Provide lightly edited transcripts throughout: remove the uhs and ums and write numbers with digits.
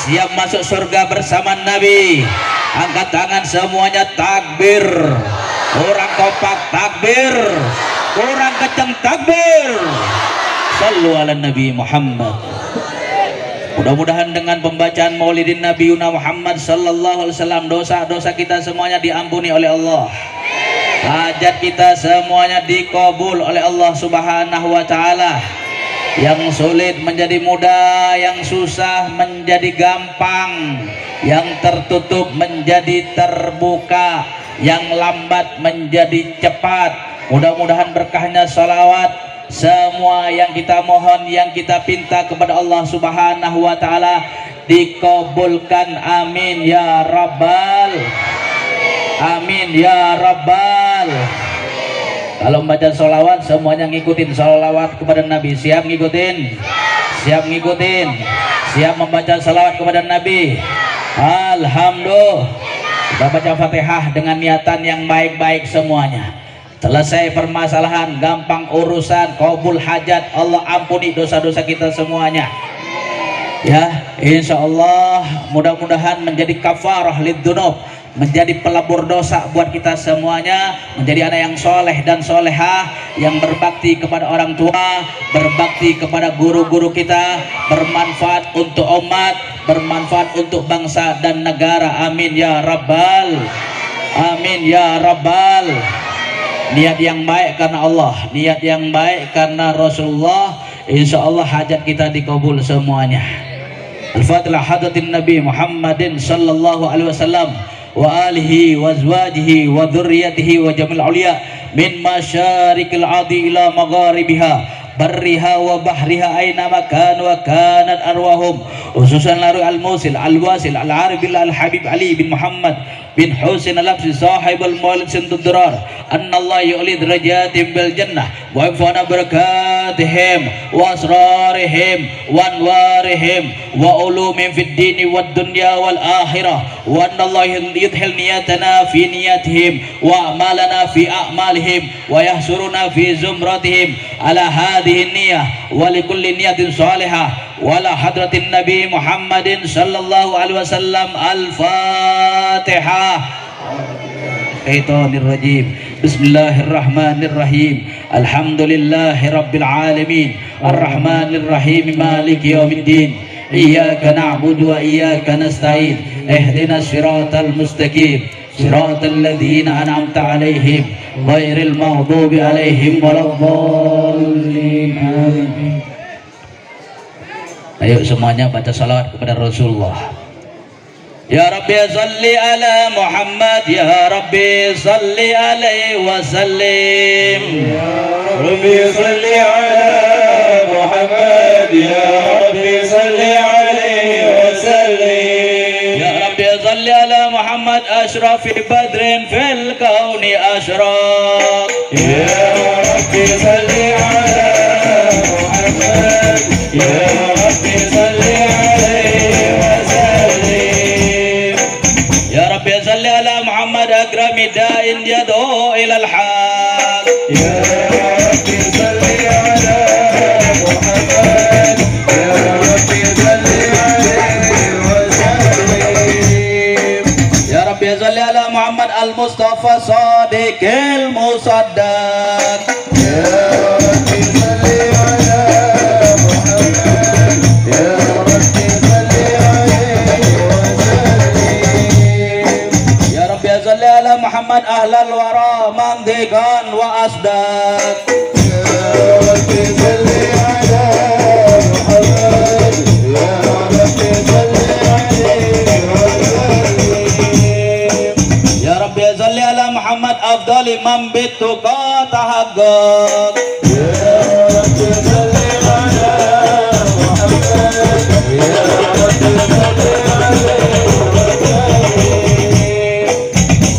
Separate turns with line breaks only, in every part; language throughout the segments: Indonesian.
siap masuk surga bersama Nabi. Angkat tangan semuanya, takbir. Kurang kompak takbir, kurang kencang takbir. Sallu ala Nabi Muhammad. Mudah-mudahan dengan pembacaan Maulidin Nabi Muhammad sallallahu alaihi wasallam dosa-dosa kita semuanya diampuni oleh Allah. Hajat kita semuanya dikabul oleh Allah Subhanahu wa taala. Yang sulit menjadi mudah, yang susah menjadi gampang, yang tertutup menjadi terbuka, yang lambat menjadi cepat. Mudah-mudahan berkahnya salawat semua yang kita mohon, yang kita pinta kepada Allah Subhanahu wa taala dikabulkan. Amin ya rabbal, amin ya rabbal. Kalau membaca sholawat semuanya ngikutin sholawat kepada Nabi. Siap ngikutin? Siap ngikutin? Siap membaca sholawat kepada Nabi? Alhamdulillah. Kita baca Fatihah dengan niatan yang baik-baik semuanya. Selesai permasalahan, gampang urusan, kabul hajat, Allah ampuni dosa-dosa kita semuanya. Ya, insya Allah mudah-mudahan menjadi kafarah lidzunub, menjadi pelabur dosa buat kita semuanya, menjadi anak yang soleh dan solehah, yang berbakti kepada orang tua, berbakti kepada guru-guru kita, bermanfaat untuk umat, bermanfaat untuk bangsa dan negara. Amin ya rabbal, amin ya rabbal. Niat yang baik karena Allah, niat yang baik karena Rasulullah, insya Allah hajat kita dikabul semuanya. Al-Fatihah hadratin Nabi Muhammadin sallallahu alaihi wasallam wa alihi wa azwajihi wa dzurriyyatihi wa jamil uliya min masyarikil ardi ila magharibiha barriha wa bahriha aina makan wa kanat arwahum khususan laru al-musil al-wasil al-arif al-habib Ali bin Muhammad bin Husain al-Absi sahib al-maulid sintudrar anna Allah yu'lid rajatim bil jannah wa infana barakatihim wa asrarihim wa anwarihim wa ulumin fid dini wad dunya wal akhirah wa anna Allah yudhil niyatana fi niyatihim wa a'malana fi a'malihim wa yahsuruna fi zumratihim ala hadhihi niyah wa likulli niyatin salihah wala hadratin Nabi Muhammadin sallallahu alaihi wasallam. Al-Fatihah. Syaitanirrajim. Bismillahirrahmanirrahim. Alhamdulillahi rabbil alamin. Ar-Rahmanirrahim. Maliki yaumiddin. Iyyaka na'budu wa iyyaka nasta'in. Ihdinas siratal mustaqim. Siratal ladzina an'amta 'alaihim ghairil maghdubi 'alaihim waladdallin. Amin. Ayo semuanya baca salawat kepada Rasulullah. Ya Rabbi salli ala Muhammad, ya Rabbi salli alaihi wa sallim.
Ya Rabbi salli ala Muhammad, ya Rabbi salli alaihi wa sallim.
Ya Rabbi salli ala Muhammad ashrafi badrin fil kauni ashraq.
Ya Rabbi salli ala Muhammad, ya Rabbi salli alaihi wa sallim.
Ya Rabbi salli ala Muhammad akrami da'in yad'u ila al-haq.
Ya Rabbi salli ala Muhammad, ya Rabbi salli alaihi wa sallim.
Ya Rabbi salli ala Muhammad al-Mustafa sadiqil musaddaq.
Ya Rabbi salli ala Muhammad, ya Rabbi salli alaihi wa sallim.
Ya Rabbi salli ala Muhammad ahlal wara mandiqan wa asdaq.
Ya Rabbi salli ala Muhammad, ya Rabbi salli alaihi wa sallim.
Ya Rabbi salli ala Muhammad afdali man bituqa tahaqqaq.
Ya Rabbi salli ala Muhammad, ya Rabbi salli alaihi wa sallim.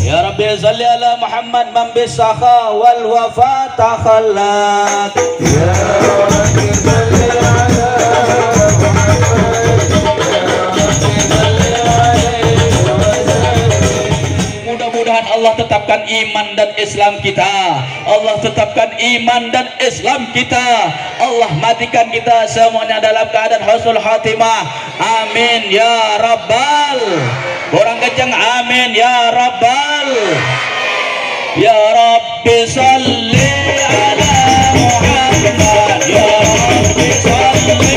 Ya Rabbi salli ala Muhammad man bisakha wal wafa takhallaq.
Ya Rabbi salli ala Muhammad, ya Rabbi salli alaihi wa sallim.
Mudah-mudahan Allah tetapkan iman dan Islam kita. Allah tetapkan iman dan Islam kita. Allah matikan kita semuanya dalam keadaan husnul khatimah. Amin ya rabbal. Orang kencang amin ya rabbal. Ya Rabbi salli ala Muhammad. Ya Rabbi salli.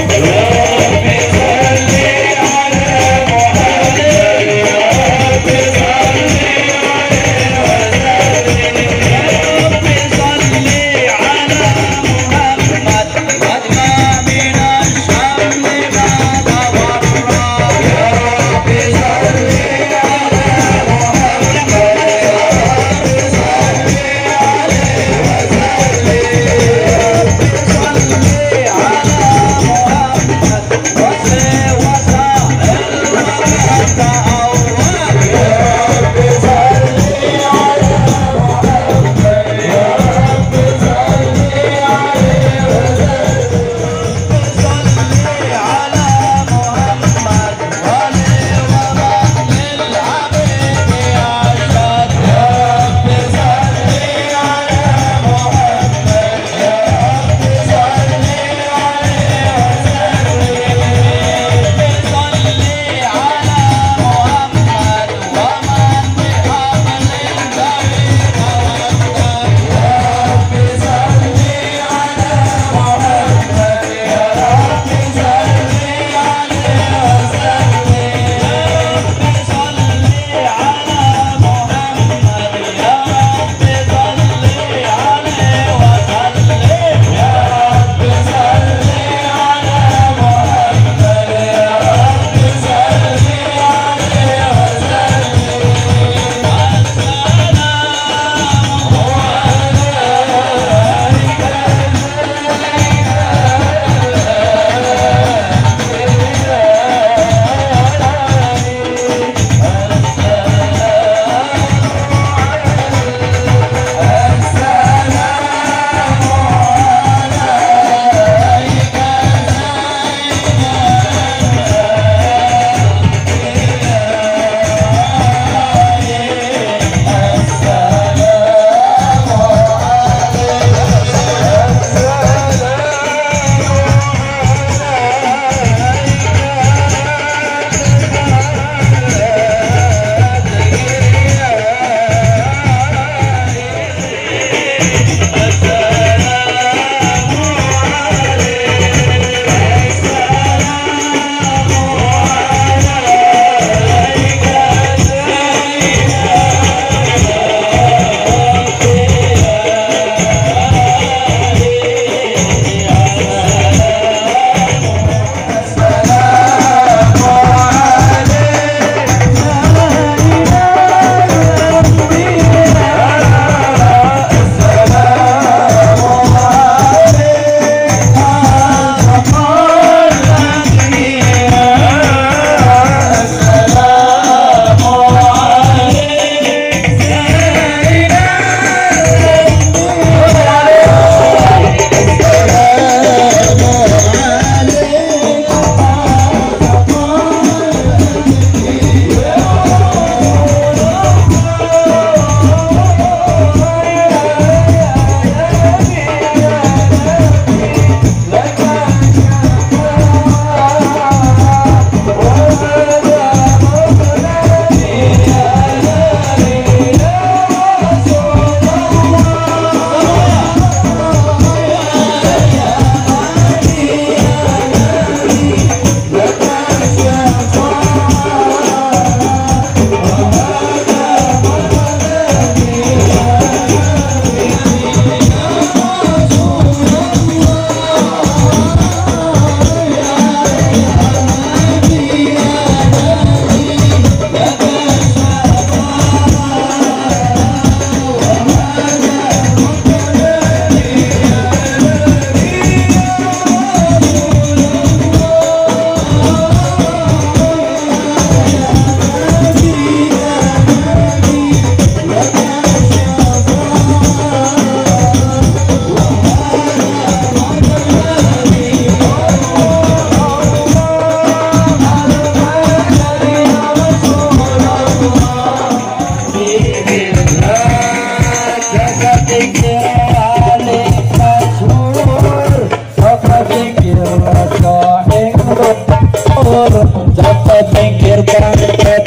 Ya Rabbi salli ala Muhammad. Ya Rabbi salli alaihi wasallam. Ya Rabbi salli ala Muhammad. Adna min asy-syamli ma tawarra. Ya Rabbi salli ala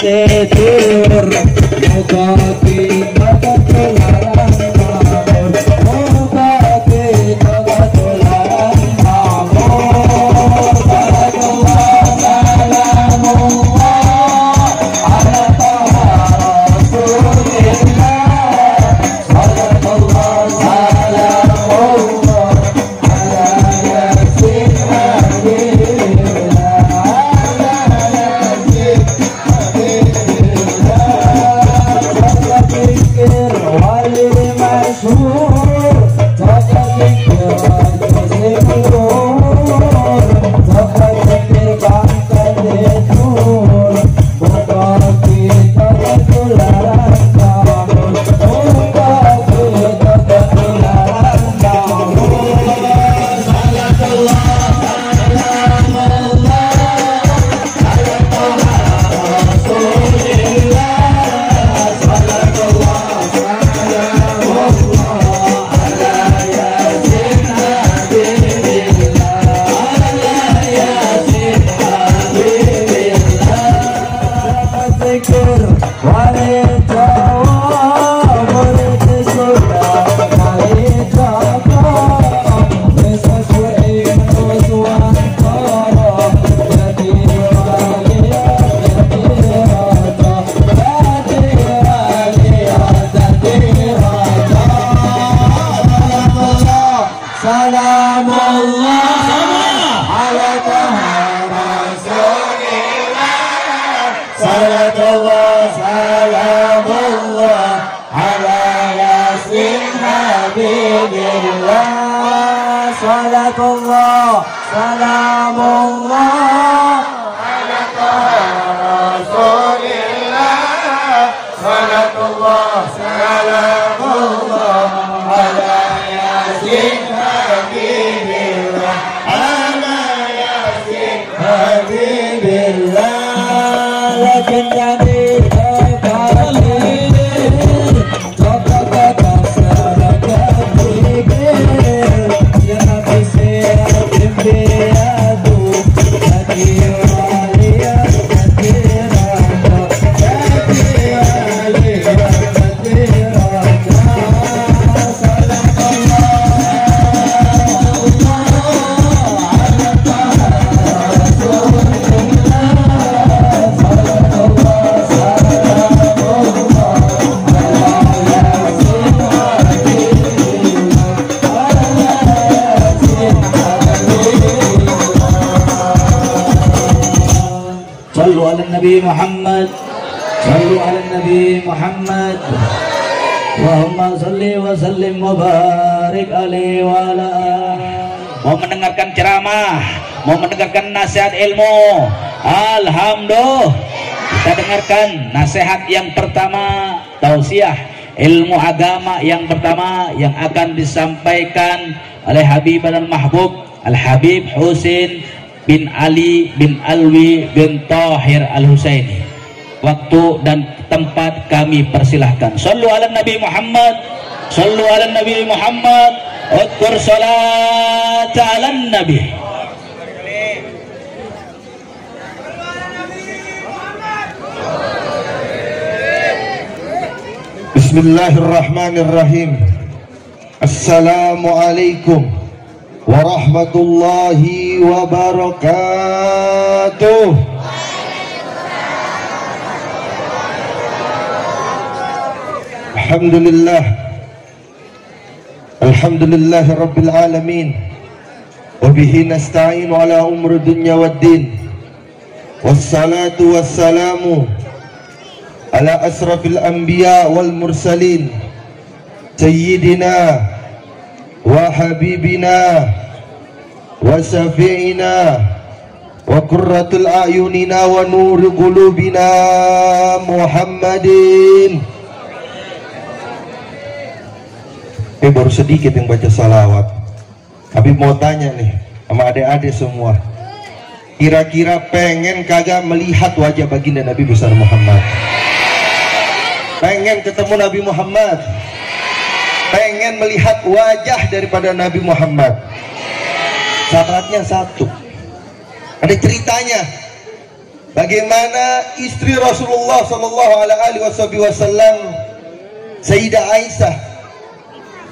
tidur, moga kita ketularan makmur, moga kita ketularan makmur. Salatullah salamullah ala taha rasulillah. Salatullah salamullah ala yasin habibillah. Salatullah salamullah ala taha rasulillah. Salatullah salamullah ala yasin habibillah. Ala yasin habibillah. Lakin Nabi Nabi Muhammad, sallu ala Nabi Muhammad. Allahumma salli wa sallim wa barik alaihi wa ala.
Mau mendengarkan ceramah, mau mendengarkan nasihat ilmu. Alhamdulillah, kita dengarkan nasihat yang pertama, tausiah ilmu agama yang pertama yang akan disampaikan oleh Habib al-Mahbub Al-Habib Husin bin Ali bin Alwi bin Tahir Al-Husaini. Waktu dan tempat kami persilahkan. Sallu ala Nabi Muhammad, sallu ala Nabi Muhammad, udkur salat ala Nabi.
Bismillahirrahmanirrahim. Assalamualaikum warahmatullahi wabarakatuh. Alhamdulillah, alhamdulillahi rabbil alamin, wabihi nasta'inu ala umri dunya waddin, wassalatu wassalamu ala asrafil anbiya wal mursalin, sayyidina wa habibina wa syafi'ina wa qurratul a'yunina wa nuri qulubina Muhammadin. Baru sedikit yang baca salawat. Habib mau tanya nih sama adik-adik semua, kira-kira pengen kagak melihat wajah baginda Nabi besar Muhammad? Pengen ketemu Nabi Muhammad? Pengen melihat wajah daripada Nabi Muhammad? Syaratnya satu, ada ceritanya. bagaimana istri Rasulullah Sallallahu Alaihi Wasallam, Sayyidah Aisyah,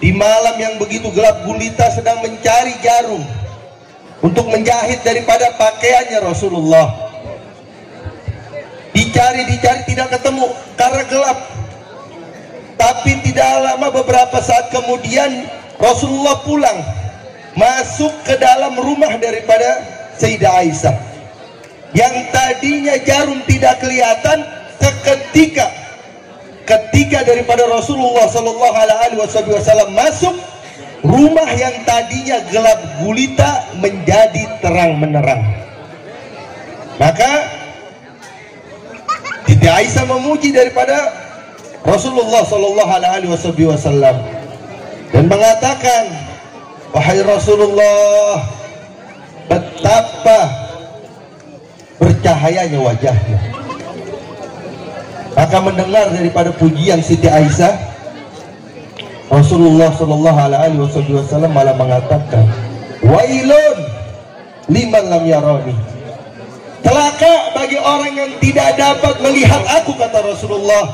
di malam yang begitu gelap gulita sedang mencari jarum untuk menjahit daripada pakaiannya Rasulullah. Dicari tidak ketemu karena gelap. Tapi tidak lama, beberapa saat kemudian Rasulullah pulang, masuk ke dalam rumah daripada Sayyidah Aisyah. Yang tadinya jarum tidak kelihatan, ketika daripada Rasulullah Sallallahu Alaihi Wasallam masuk, rumah yang tadinya gelap gulita menjadi terang menerang. Maka Siti Aisyah memuji daripada Rasulullah Sallallahu Alaihi Wasallam dan mengatakan, wahai Rasulullah, betapa bercahayanya wajahnya. Maka mendengar daripada pujian Siti Aisyah, Rasulullah Sallallahu Alaihi Wasallam malah mengatakan, wailun liman lam yarani, celaka bagi orang yang tidak dapat melihat aku, kata Rasulullah.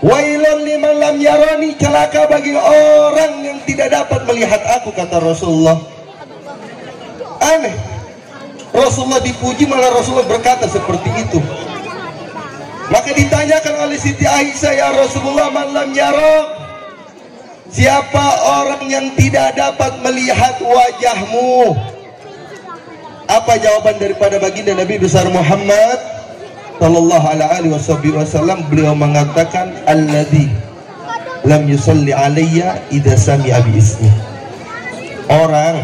Wailun liman lam yarani, celaka bagi orang yang tidak dapat melihat aku, kata Rasulullah. Aneh, Rasulullah dipuji malah Rasulullah berkata seperti itu. Maka ditanyakan oleh Siti Aisyah, ya Rasulullah, man lam yarak, siapa orang yang tidak dapat melihat wajahmu? Apa jawaban daripada baginda Nabi besar Muhammad Sallallahu Alaihi Wasallam? Beliau mengatakan, alladzi lam yusalli alayya idza sami'a bi ismi. Orang,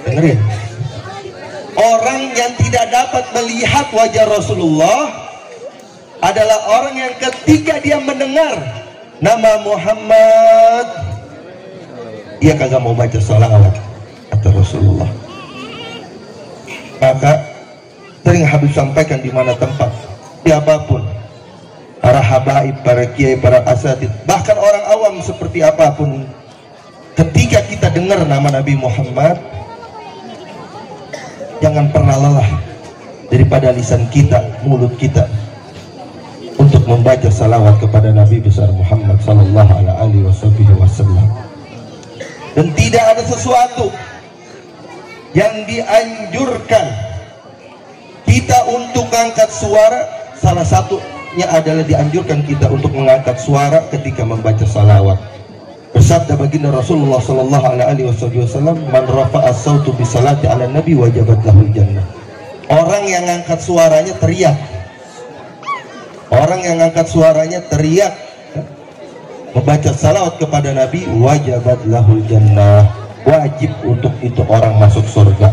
dengerin. Orang yang tidak dapat melihat wajah Rasulullah adalah orang yang ketika dia mendengar nama Muhammad, dia kagak mau baca salawat, kata Rasulullah. Maka sering Habib sampaikan di mana tempat, siapapun, para habaib, para kiai, para asatid, bahkan orang awam seperti apapun, ketika kita dengar nama Nabi Muhammad, jangan pernah lelah daripada lisan kita, mulut kita, untuk membaca salawat kepada Nabi besar Muhammad Sallallahu Alaihi Wasallam. Dan tidak ada sesuatu yang dianjurkan kita untuk angkat suara. Salah satunya adalah dianjurkan kita untuk mengangkat suara ketika membaca salawat. Bersabda baginda Rasulullah Sallallahu Alaihi Wasallam, man rafa'a as-sautu bi salati ala nabi wajabat lahul jannah. Orang yang angkat suaranya teriak, orang yang angkat suaranya teriak membaca salawat kepada Nabi, wajabat lahul jannah, wajib untuk itu orang masuk surga.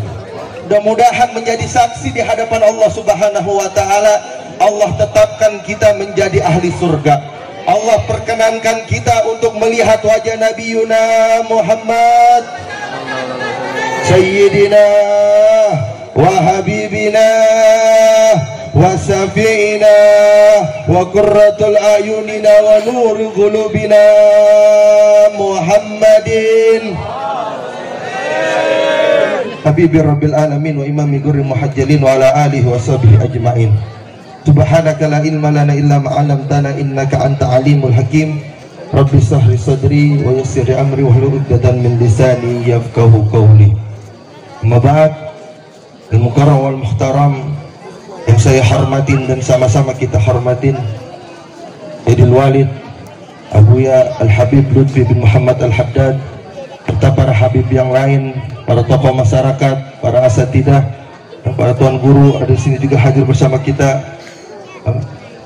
Mudah-mudahan menjadi saksi di hadapan Allah Subhanahu wa Ta'ala. Allah tetapkan kita menjadi ahli surga. Allah perkenankan kita untuk melihat wajah Nabi Yuna Muhammad Sayyidina wa Habibina wa Safi'ina wa Qurratul Ayunina wa Nurul Qulubina Muhammadin Habibi Rabbil Alamin wa imami gurri muhajjalin wa ala alihi wa sahbihi ajma'in. Subhanaka la ilma lana illa ma 'allamtana innaka anta alimul hakim. Rabbi shrah li sadri wa yassir li amri wahlul 'uqdatam min lisani yafqahu qawli. Amma ba'd, al-mukarram wal muhtaram yang saya hormatin dan sama-sama kita hormatin, Sayyidil Walid Abuya Al-Habib Lutfi bin Muhammad Al-Haddad, serta para habib yang lain, para tokoh masyarakat, para asatidah, dan para tuan guru ada di sini juga hadir bersama kita,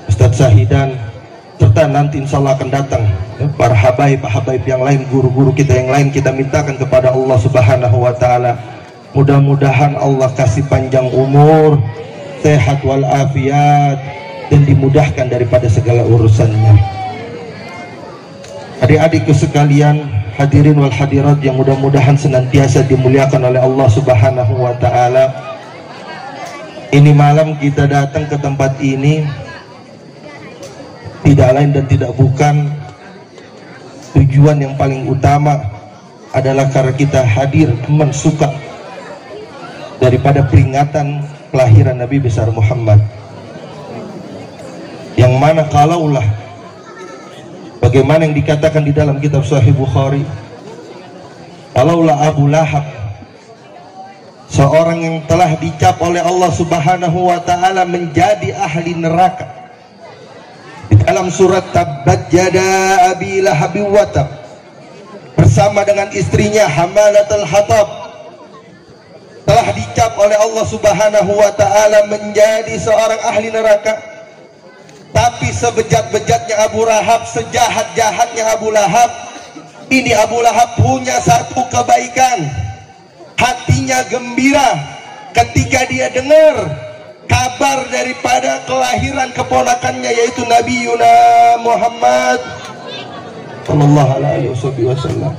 Ustadz Syahidan, serta nanti insya Allah akan datang para habaib yang lain, guru-guru kita yang lain. Kita mintakan kepada Allah Subhanahu wa Ta'ala, mudah-mudahan Allah kasih panjang umur, sehat walafiat, dan dimudahkan daripada segala urusannya. Adik-adikku sekalian, hadirin wal hadirat yang mudah-mudahan senantiasa dimuliakan oleh Allah Subhanahu wa Ta'ala. Ini malam kita datang ke tempat ini tidak lain dan tidak bukan, tujuan yang paling utama adalah karena kita hadir mensuka daripada peringatan kelahiran Nabi besar Muhammad, yang mana kalaulah bagaimana yang dikatakan di dalam kitab Sahih Bukhari, kalaulah Abu Lahab, seorang yang telah dicap oleh Allah Subhanahu wa taala menjadi ahli neraka, di dalam surat Tabbat Yada Abi Lahab wa Tab, bersama dengan istrinya Hamalatul Hatab, telah dicap oleh Allah Subhanahu wa taala menjadi seorang ahli neraka. Tapi sebejat-bejatnya Abu Lahab, sejahat-jahatnya Abu Lahab, ini Abu Lahab punya satu kebaikan, hatinya gembira ketika dia dengar kabar daripada kelahiran keponakannya, yaitu Nabi Yuna Muhammad sallallahu alaihi wasallam.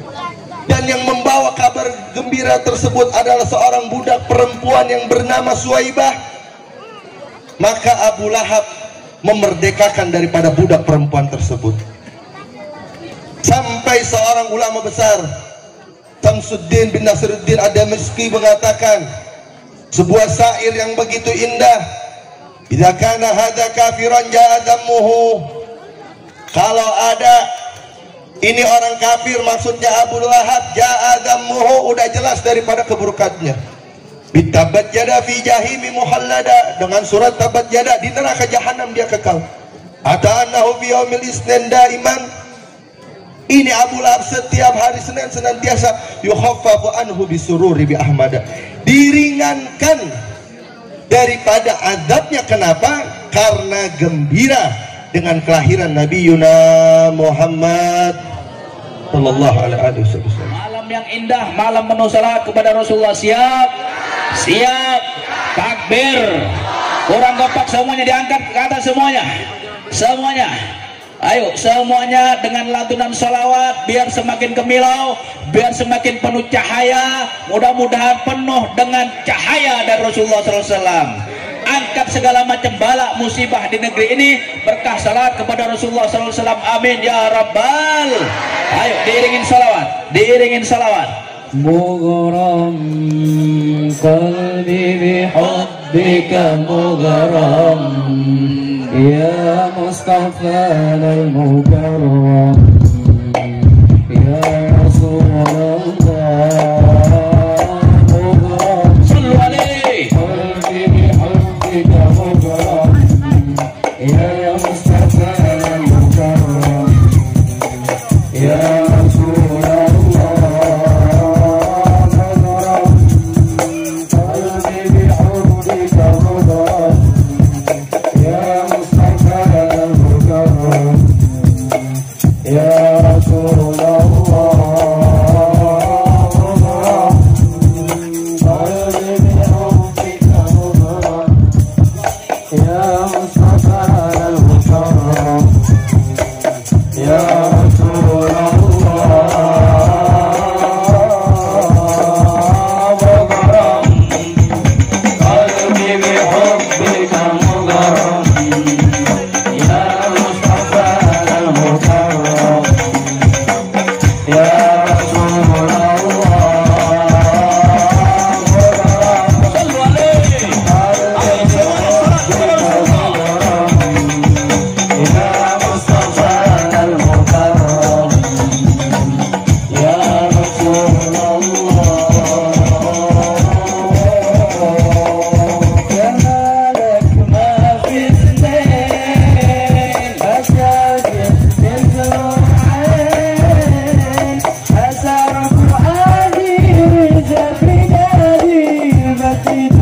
Dan yang membawa kabar gembira tersebut adalah seorang budak perempuan yang bernama Suwaibah. Maka Abu Lahab memerdekakan daripada budak perempuan tersebut, sampai seorang ulama besar Samsuddin bin Nasruddin Ad-Damashqi mengatakan sebuah syair yang begitu indah, "Idza kana hadza kafiran ja'a dammuhu." Kalau ada ini orang kafir, maksudnya Abu Lahab, ja'a dammuhu, udah jelas daripada keburukannya. Bitabat yada fi jahimi muhallada, dengan surat tabat yada, di neraka jahanam dia kekal. Ata'annahu fi yaumil isnin daiman, ini Abu Lahab setiap hari Senin senantiasa yukhaffafu anhu bisururi bi ahmada, diringankan daripada azabnya. Kenapa? Karena gembira dengan kelahiran Nabi Yuna Muhammad sallallahu alaihi wasallam.
Malam yang indah, malam penuh salat kepada Rasulullah. Siap, siap, takbir. Kurang kompak semuanya, diangkat ke atas semuanya, semuanya. Ayo semuanya dengan lantunan salawat, biar semakin gemilau, biar semakin penuh cahaya. Mudah-mudahan penuh dengan cahaya dari Rasulullah SAW. Angkat segala macam bala musibah di negeri ini berkah salat kepada Rasulullah SAW. Amin ya Rabbal. Ayo diiringin salawat, diiringin salawat.
مغرم قلبي بحبك مغرم يا مصطفى المكرم يا رسول الله مغرم
صلوا عليه.
قلبي بحبك مغرم يا مصطفى المكرم يا رسول الله يا رسول الله قلبي بحبك مغرم يا مصطفى المكرم يا رسول الله مغرم قلبي بحبك مغرم يا مصطفى المكرم يا رسول الله
صلوا عليه.
يا مصطفى المكرم يا رسول الله جمالك ما في اثنين أساجد تنزل عين أسار فؤادي رجع في نادي بكيت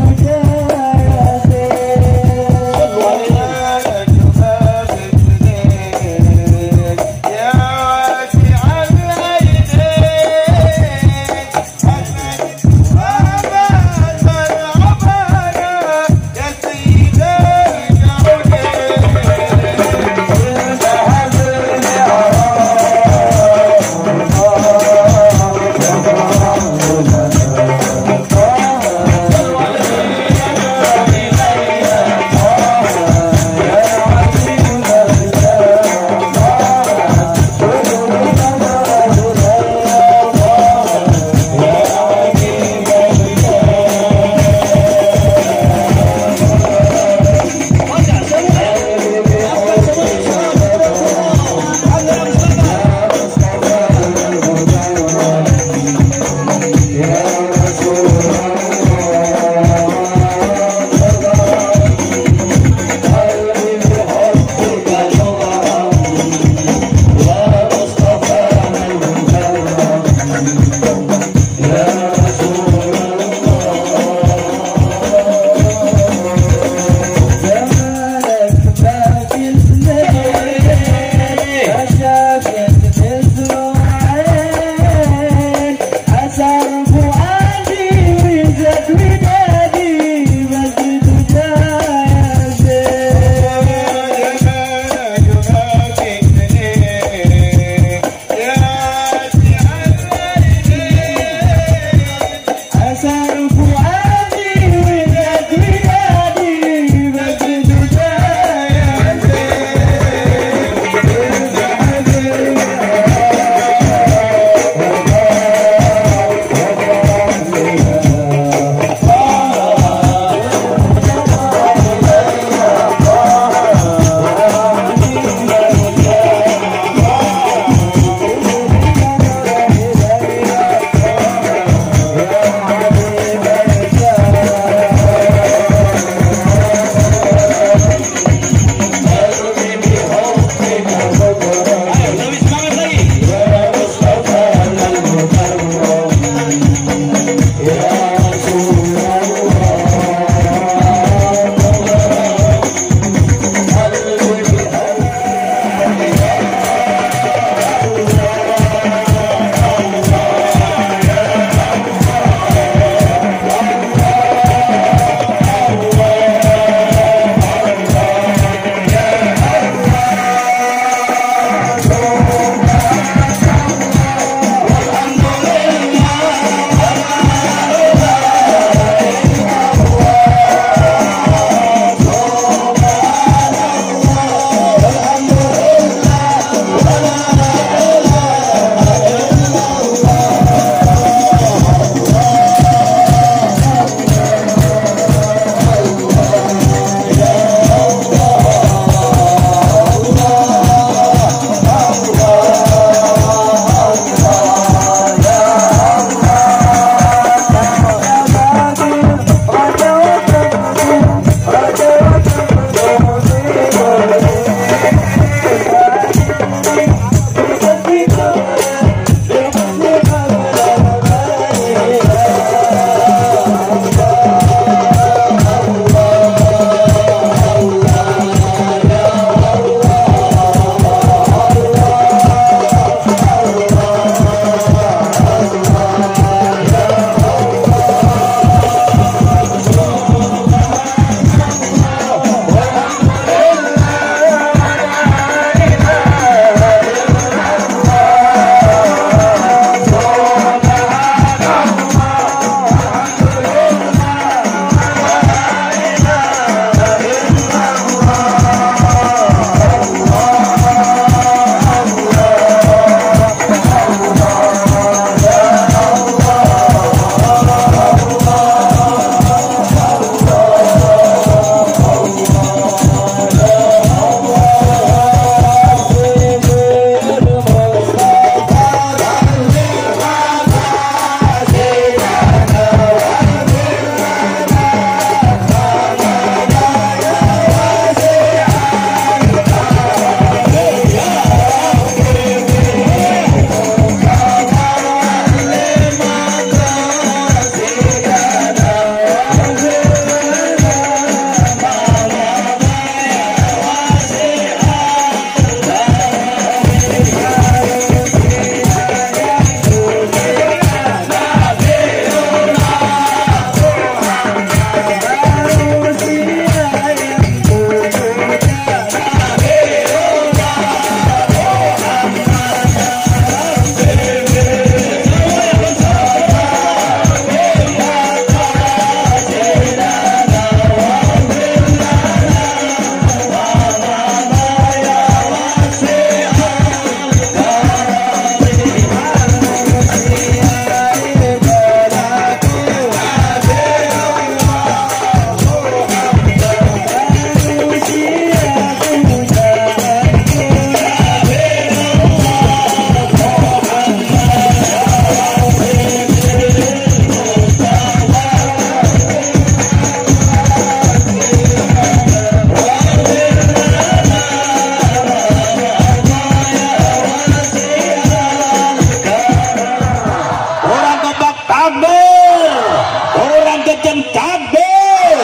kencang takbir.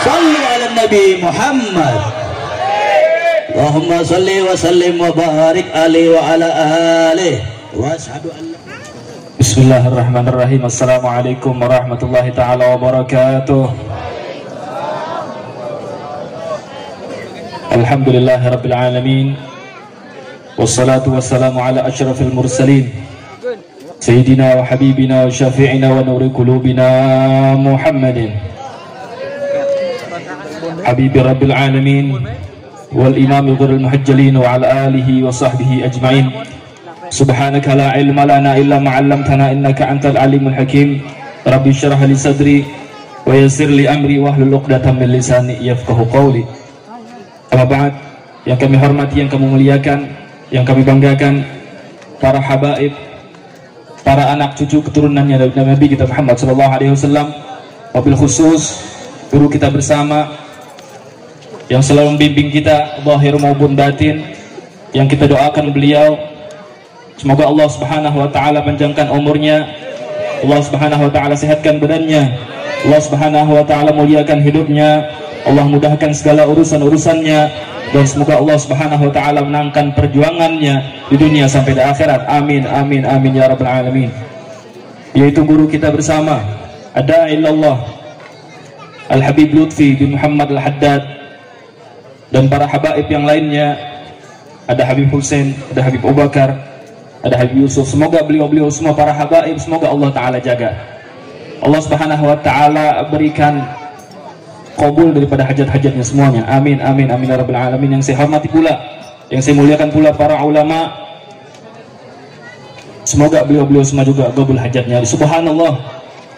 Sallu ala Nabi Muhammad. Allahumma salli wa sallim wa barik alaihi wa ala alihi wa ashhadu an la
Bismillahirrahmanirrahim. Assalamualaikum warahmatullahi ta'ala wabarakatuh. Alhamdulillahi rabbil alamin. Wassalatu wassalamu ala asyrafil mursalin Sayyidina wa habibina wa syafi'ina wa nuri qulubina Muhammadin Habibi rabbil alamin wal imam ghurul muhajjalin wa ala alihi wa sahbihi ajma'in. Subhanaka la ilma lana illa ma 'allamtana innaka antal alimul hakim. Rabbi shrah li sadri wa yassir li amri wahlul 'uqdatam min lisani yafqahu qawli. Amma ba'd, yang kami hormati, yang kami muliakan, yang kami banggakan, para habaib, para anak cucu keturunannya dari Nabi kita Muhammad SAW, wabil khusus guru kita bersama yang selalu membimbing kita zahir maupun batin, yang kita doakan beliau semoga Allah Subhanahu wa taala panjangkan umurnya, Allah Subhanahu wa taala sehatkan badannya, Allah Subhanahu wa taala muliakan hidupnya, Allah mudahkan segala urusan-urusannya, dan semoga Allah Subhanahu wa taala menangkan perjuangannya di dunia sampai di akhirat. Amin amin amin ya rabbal alamin. Yaitu guru kita bersama ada illallah Al-Habib Lutfi bin Muhammad Al-Haddad, dan para habaib yang lainnya, ada Habib Hussein, ada Habib Abu Bakar, ada Habib Yusuf. Semoga beliau-beliau semua para habaib, semoga Allah taala jaga, Allah Subhanahu wa taala berikan qabul daripada hajat-hajatnya semuanya. Amin amin amin ya rabbal alamin. Yang saya hormati pula, yang saya muliakan pula para ulama, semoga beliau-beliau semua juga qabul hajatnya. Subhanallah,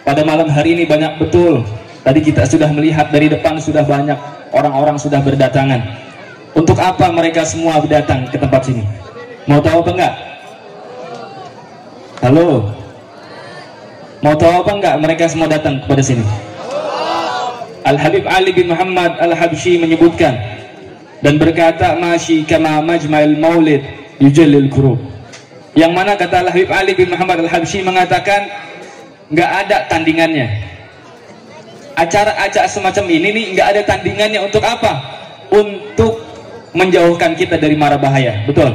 pada malam hari ini banyak betul. Tadi kita sudah melihat dari depan sudah banyak orang-orang sudah berdatangan. Untuk apa mereka semua datang ke tempat sini? Mau tahu apa enggak? Halo, mau tahu apa enggak mereka semua datang kepada sini? Al-Habib Ali bin Muhammad Al-Habsyi menyebutkan dan berkata, masyi kama majma'il maulid yujallil kurub. Yang mana kata Al-Habib Ali bin Muhammad Al-Habsyi mengatakan nggak ada tandingannya. Acara-acara semacam ini nih nggak ada tandingannya. Untuk apa? Untuk menjauhkan kita dari mara bahaya. Betul?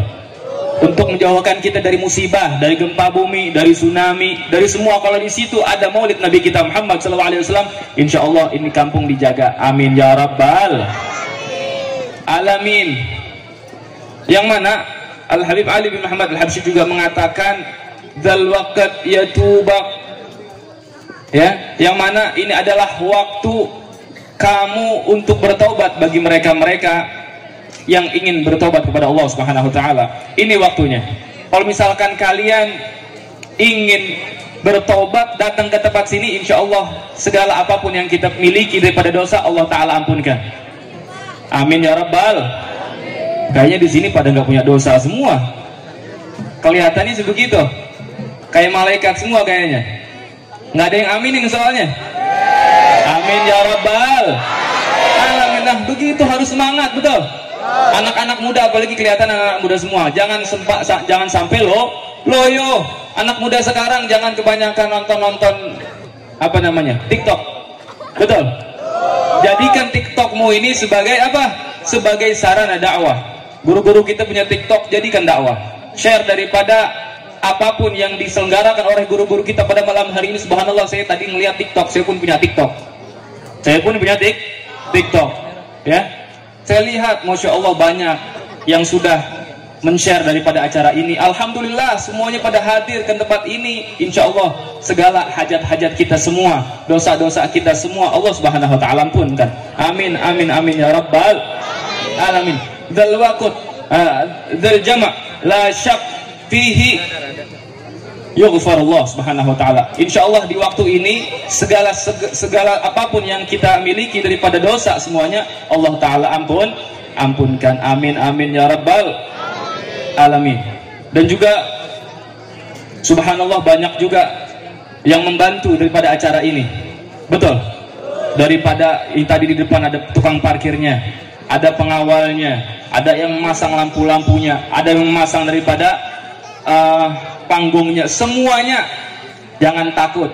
Untuk menjauhkan kita dari musibah, dari gempa bumi, dari tsunami, dari semua. Kalau di situ ada maulid Nabi kita Muhammad SAW, insya Allah ini kampung dijaga. Amin ya rabbal alamin. Yang mana Al-Habib Ali bin Muhammad Al-Habsyi juga mengatakan dzal waqt yatubak, ya, yang mana ini adalah waktu kamu untuk bertaubat bagi mereka-mereka yang ingin bertobat kepada Allah Subhanahu wa taala. Ini waktunya. Kalau misalkan kalian ingin bertobat, datang ke tempat sini, insya Allah segala apapun yang kita miliki daripada dosa Allah taala ampunkan. Amin ya rabbal. Kayaknya di sini pada nggak punya dosa semua. Kelihatannya sebegitu. Kayak malaikat semua kayaknya. Nggak ada yang aminin soalnya. Amin ya rabbal alamin. Nah, begitu harus semangat, betul. Anak-anak muda apalagi kelihatan anak muda semua. Jangan sampai loyo. Anak muda sekarang jangan kebanyakan nonton apa namanya? TikTok. Betul. Jadikan TikTokmu ini sebagai apa? Sebagai sarana dakwah. Guru-guru kita punya TikTok, jadikan dakwah. Share daripada apapun yang diselenggarakan oleh guru-guru kita pada malam hari ini. Subhanallah, saya tadi melihat TikTok, saya pun punya TikTok. TikTok. Ya. Saya lihat, Masya Allah, banyak yang sudah men-share daripada acara ini. Alhamdulillah, semuanya pada hadir ke tempat ini. Insya Allah, segala hajat-hajat kita semua, dosa-dosa kita semua, Allah Subhanahu wa ta'ala ampunkan. Amin, amin, amin, ya Rabbal alamin. Dzal waqt, dzal jama' la syak fihi yughfar Allah Subhanahu wa taala. Insyaallah di waktu ini segala apapun yang kita miliki daripada dosa semuanya Allah taala ampunkan. Amin amin ya rabbal alamin. Dan juga subhanallah banyak juga yang membantu daripada acara ini. Betul. Daripada tadi di depan ada tukang parkirnya, ada pengawalnya, ada yang memasang lampu-lampunya, ada yang memasang daripada panggungnya, semuanya. Jangan takut,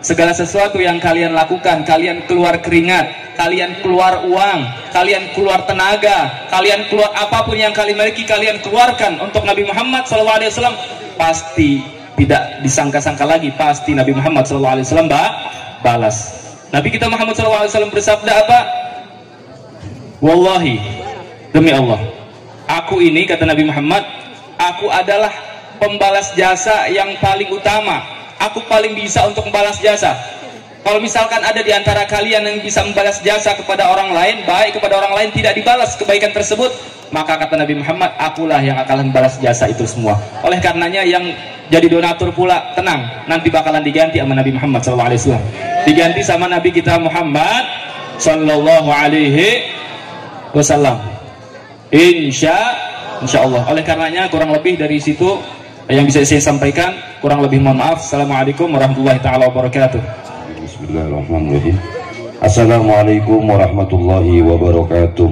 segala sesuatu yang kalian lakukan, kalian keluar keringat, kalian keluar uang, kalian keluar tenaga, kalian keluar apapun yang kalian miliki, kalian keluarkan untuk Nabi Muhammad SAW, pasti tidak disangka-sangka lagi, pasti Nabi Muhammad SAW balas. Nabi kita Muhammad SAW bersabda apa? Wallahi, demi Allah, aku ini, kata Nabi Muhammad, aku adalah pembalas jasa yang paling utama. Aku paling bisa untuk membalas jasa. Kalau misalkan ada di antara kalian yang bisa membalas jasa kepada orang lain, baik kepada orang lain tidak dibalas kebaikan tersebut, maka kata Nabi Muhammad, akulah yang akan membalas jasa itu semua. Oleh karenanya yang jadi donatur pula, tenang, nanti bakalan diganti sama Nabi Muhammad SAW. Diganti sama Nabi kita Muhammad SAW. Insya Allah. Oleh karenanya kurang lebih dari situ yang bisa saya sampaikan, kurang lebih mohon maaf. Assalamualaikum warahmatullahi taala wabarakatuh.
Bismillahirrahmanirrahim. Assalamualaikum warahmatullahi wabarakatuh.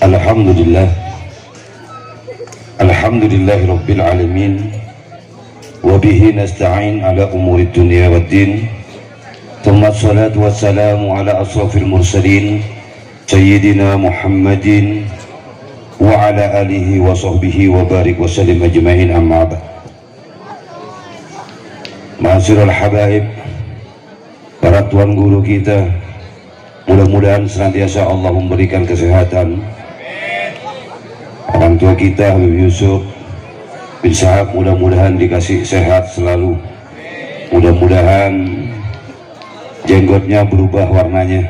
Alhamdulillah. Alhamdulillahirabbil alamin. Wa bihi nasta'in ala umuri dunya waddin. Tsumma shalatu wassalamu ala asrafil mursalin sayyidina Muhammadin wa ala alihi wa sahbihi wa barik wa sallim ajma'in, amma ba'd. Ma'asyiral habaib, para tuan guru kita, mudah-mudahan senantiasa Allah memberikan kesehatan. Orang tua kita Habib Yusuf bin Sahab mudah-mudahan dikasih sehat selalu. Mudah-mudahan jenggotnya berubah warnanya.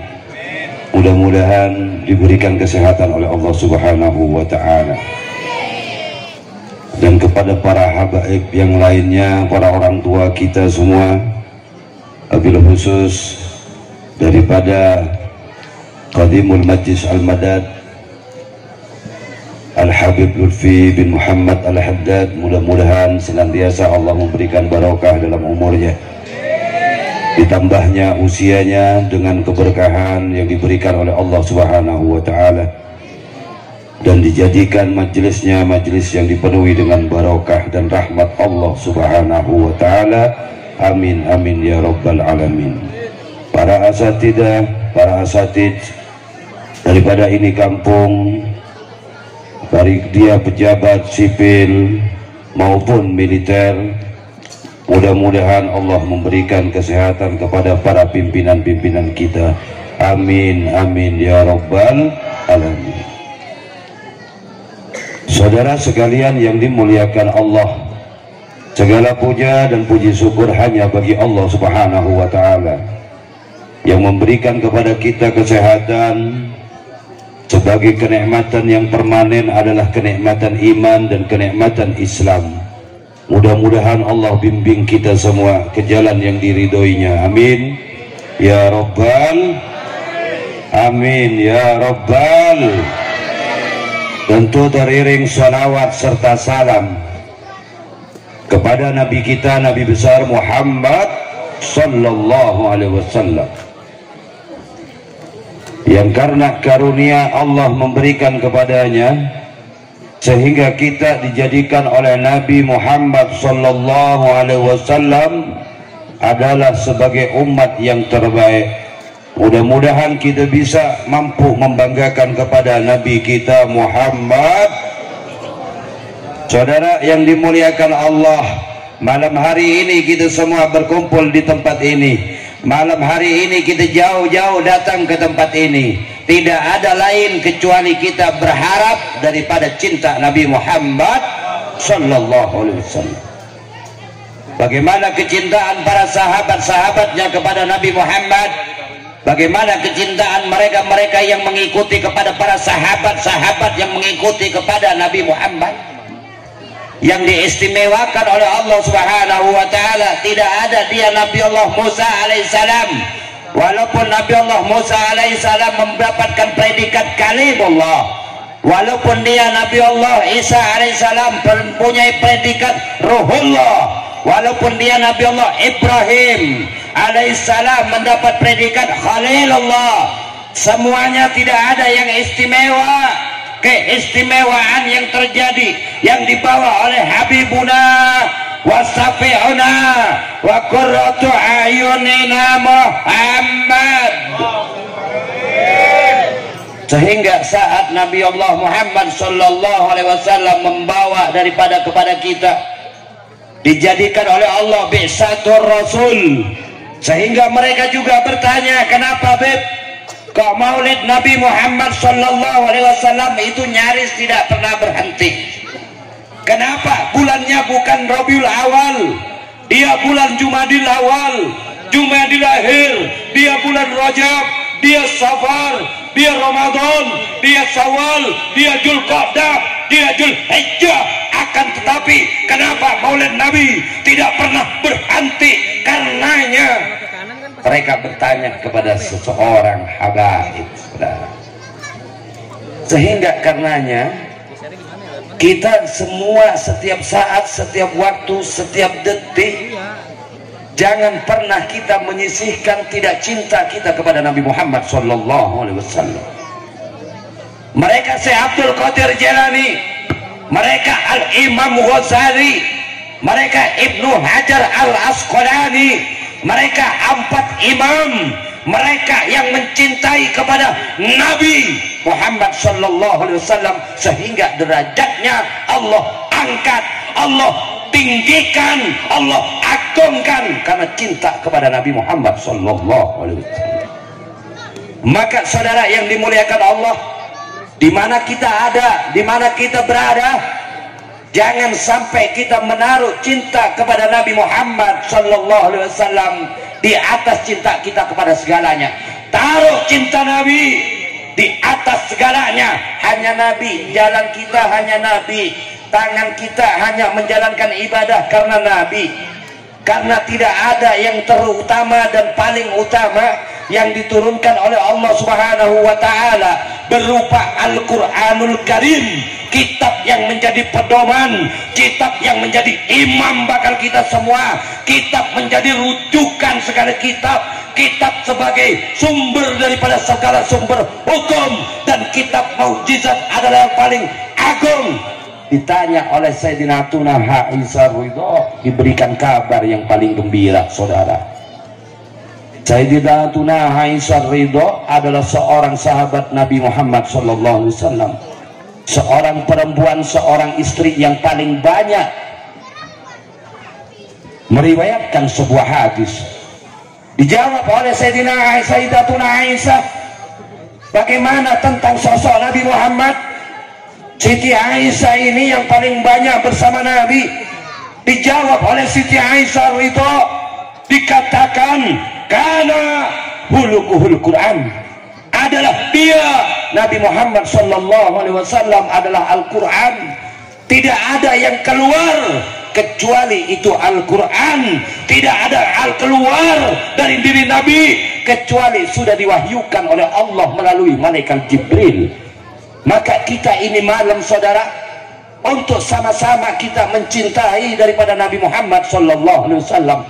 Mudah-mudahan diberikan kesehatan oleh Allah Subhanahu wa ta'ala. Dan kepada para habaib yang lainnya, para orang tua kita semua, wabil khusus daripada Qadimul Majlis Al-Madad Al-Habib Lutfi bin Muhammad Al-Haddad, mudah-mudahan senantiasa Allah memberikan barokah dalam umurnya, ditambahnya usianya dengan keberkahan yang diberikan oleh Allah Subhanahu wa ta'ala, dan dijadikan majelisnya majelis yang dipenuhi dengan barokah dan rahmat Allah Subhanahu wa ta'ala. Amin amin ya rabbal alamin. Para asatidah, para asatid daripada ini kampung, baik dia pejabat sipil maupun militer, mudah-mudahan Allah memberikan kesehatan kepada para pimpinan-pimpinan kita. Amin amin ya rabbal alamin. Saudara sekalian yang dimuliakan Allah, segala puja dan puji syukur hanya bagi Allah Subhanahu wa ta'ala yang memberikan kepada kita kesehatan. Sebagai kenikmatan yang permanen adalah kenikmatan iman dan kenikmatan Islam. Mudah-mudahan Allah bimbing kita semua ke jalan yang diridhoinya. Amin ya rabbal amin ya rabbal. Tentu teriring salawat serta salam kepada Nabi kita, Nabi besar Muhammad sallallahu alaihi wasallam, yang karena karunia Allah memberikan kepadanya sehingga kita dijadikan oleh Nabi Muhammad sallallahu alaihi wasallam adalah sebagai umat yang terbaik. Mudah-mudahan kita bisa mampu membanggakan kepada Nabi kita Muhammad. Saudara yang dimuliakan Allah, malam hari ini kita semua berkumpul di tempat ini. Malam hari ini kita jauh-jauh datang ke tempat ini, tidak ada lain kecuali kita berharap daripada cinta Nabi Muhammad sallallahu alaihi wasallam. Bagaimana kecintaan para sahabat-sahabatnya kepada Nabi Muhammad, bagaimana kecintaan mereka-mereka yang mengikuti kepada para sahabat-sahabat yang mengikuti kepada Nabi Muhammad, yang diistimewakan oleh Allah Subhanahu wa ta'ala. Tidak ada dia Nabi Allah Musa alaihissalam, walaupun Nabi Allah Musa alaihissalam mendapatkan predikat kalimullah, walaupun dia Nabi Allah Isa alaihissalam mempunyai predikat ruhullah, walaupun dia Nabi Allah Ibrahim alaihissalam mendapat predikat khalilullah, semuanya tidak ada yang istimewa. Keistimewaan yang terjadi yang dibawa oleh Habibuna wa safi'una wa qurratu ayunina Muhammad. Sehingga saat Nabi Allah Muhammad sallallahu alaihi wasallam membawa daripada kepada kita, dijadikan oleh Allah bi'satur rasul, sehingga mereka juga bertanya, kenapa Beb kok maulid Nabi Muhammad sallallahu alaihi wasallam itu nyaris tidak pernah berhenti? Kenapa bulannya bukan Rabiul Awal, dia bulan Jumadil Awal, Jumadil Akhir, dia bulan Rajab, dia Safar, dia Ramadan, dia Syawal, dia Dzulqa'dah, dia Dzulhijjah. Akan tetapi kenapa maulid Nabi tidak pernah berhenti? Karenanya mereka bertanya kepada seseorang habaib, saudara. Sehingga karenanya kita semua setiap saat, setiap waktu, setiap detik, jangan pernah kita menyisihkan tidak cinta kita kepada Nabi Muhammad sallallahu alaihi wasallam. Mereka Syekh Abdul Qadir Jailani, mereka Al-Imam Ghazali, mereka Ibnu Hajar Al-Asqalani, mereka 4 imam, mereka yang mencintai kepada Nabi Muhammad sallallahu alaihi wasallam, sehingga derajatnya Allah angkat, Allah tinggikan, Allah agungkan karena cinta kepada Nabi Muhammad sallallahu alaihi wasallam. Maka saudara yang dimuliakan Allah, di mana kita ada, di mana kita berada, jangan sampai kita menaruh cinta kepada Nabi Muhammad sallallahu alaihi wasallam di atas cinta kita kepada segalanya. Taruh cinta Nabi di atas segalanya. Hanya Nabi, jalan kita hanya Nabi, tangan kita hanya menjalankan ibadah karena Nabi. Karena tidak ada yang terutama dan paling utama yang diturunkan oleh Allah Subhanahu wa taala berupa Al-Qur'anul Karim, kitab yang menjadi pedoman, kitab yang menjadi imam bakal kita semua, kitab menjadi rujukan segala kitab, kitab sebagai sumber daripada segala sumber hukum, dan kitab mukjizat adalah yang paling agung. Ditanya oleh Sayyidina Tuna Aisyah Ridho, diberikan kabar yang paling gembira, saudara. Sayyidina Tuna Aisyah Ridho adalah seorang sahabat Nabi Muhammad SAW, seorang perempuan, seorang istri yang paling banyak meriwayatkan sebuah hadis. Dijawab oleh Sayyidatuna Aisyah, bagaimana tentang sosok Nabi Muhammad? Siti Aisyah ini yang paling banyak bersama Nabi. Dijawab oleh Siti Aisyah itu, dikatakan karena hulukuhul Quran, adalah dia Nabi Muhammad sallallahu alaihi wasallam adalah Al-Quran. Tidak ada yang keluar kecuali itu Al-Quran. Tidak ada hal keluar dari diri Nabi kecuali sudah diwahyukan oleh Allah melalui malaikat Jibril. Maka kita ini malam, saudara, untuk sama-sama kita mencintai daripada Nabi Muhammad sallallahu alaihi wasallam.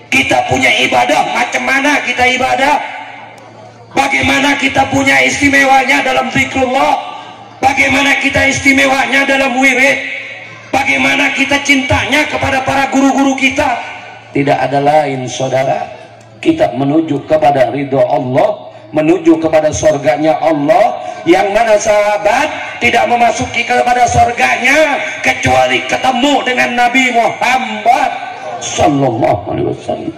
Kita punya ibadah, macam mana kita ibadah? Bagaimana kita punya istimewanya dalam zikrullah? Bagaimana kita istimewanya dalam wirid? Bagaimana kita cintanya kepada para guru-guru kita? Tidak ada lain, saudara, kita menuju kepada ridho Allah, menuju kepada surganya Allah, yang mana sahabat tidak memasuki kepada surganya kecuali ketemu dengan Nabi Muhammad sallallahu alaihi wasallam.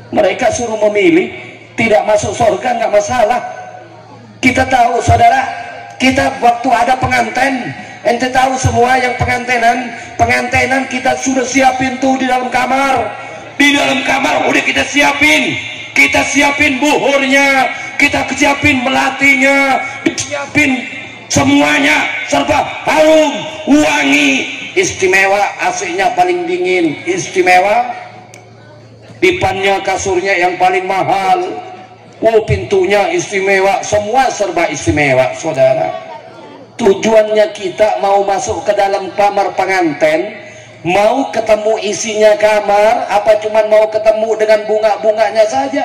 Mereka suruh memilih, tidak masuk surga nggak masalah. Kita tahu, saudara, kita waktu ada pengantin, ente tahu semua yang pengantenan kita sudah siapin tuh di dalam kamar. Di dalam kamar udah kita siapin buhurnya, kita siapin melatinya, siapin semuanya serba harum, wangi, istimewa, AC-nya paling dingin, istimewa, dipannya kasurnya yang paling mahal, pintunya istimewa, semua serba istimewa, saudara. Tujuannya kita mau masuk ke dalam kamar pengantin, mau ketemu isinya kamar, apa cuman mau ketemu dengan bunga-bunganya saja?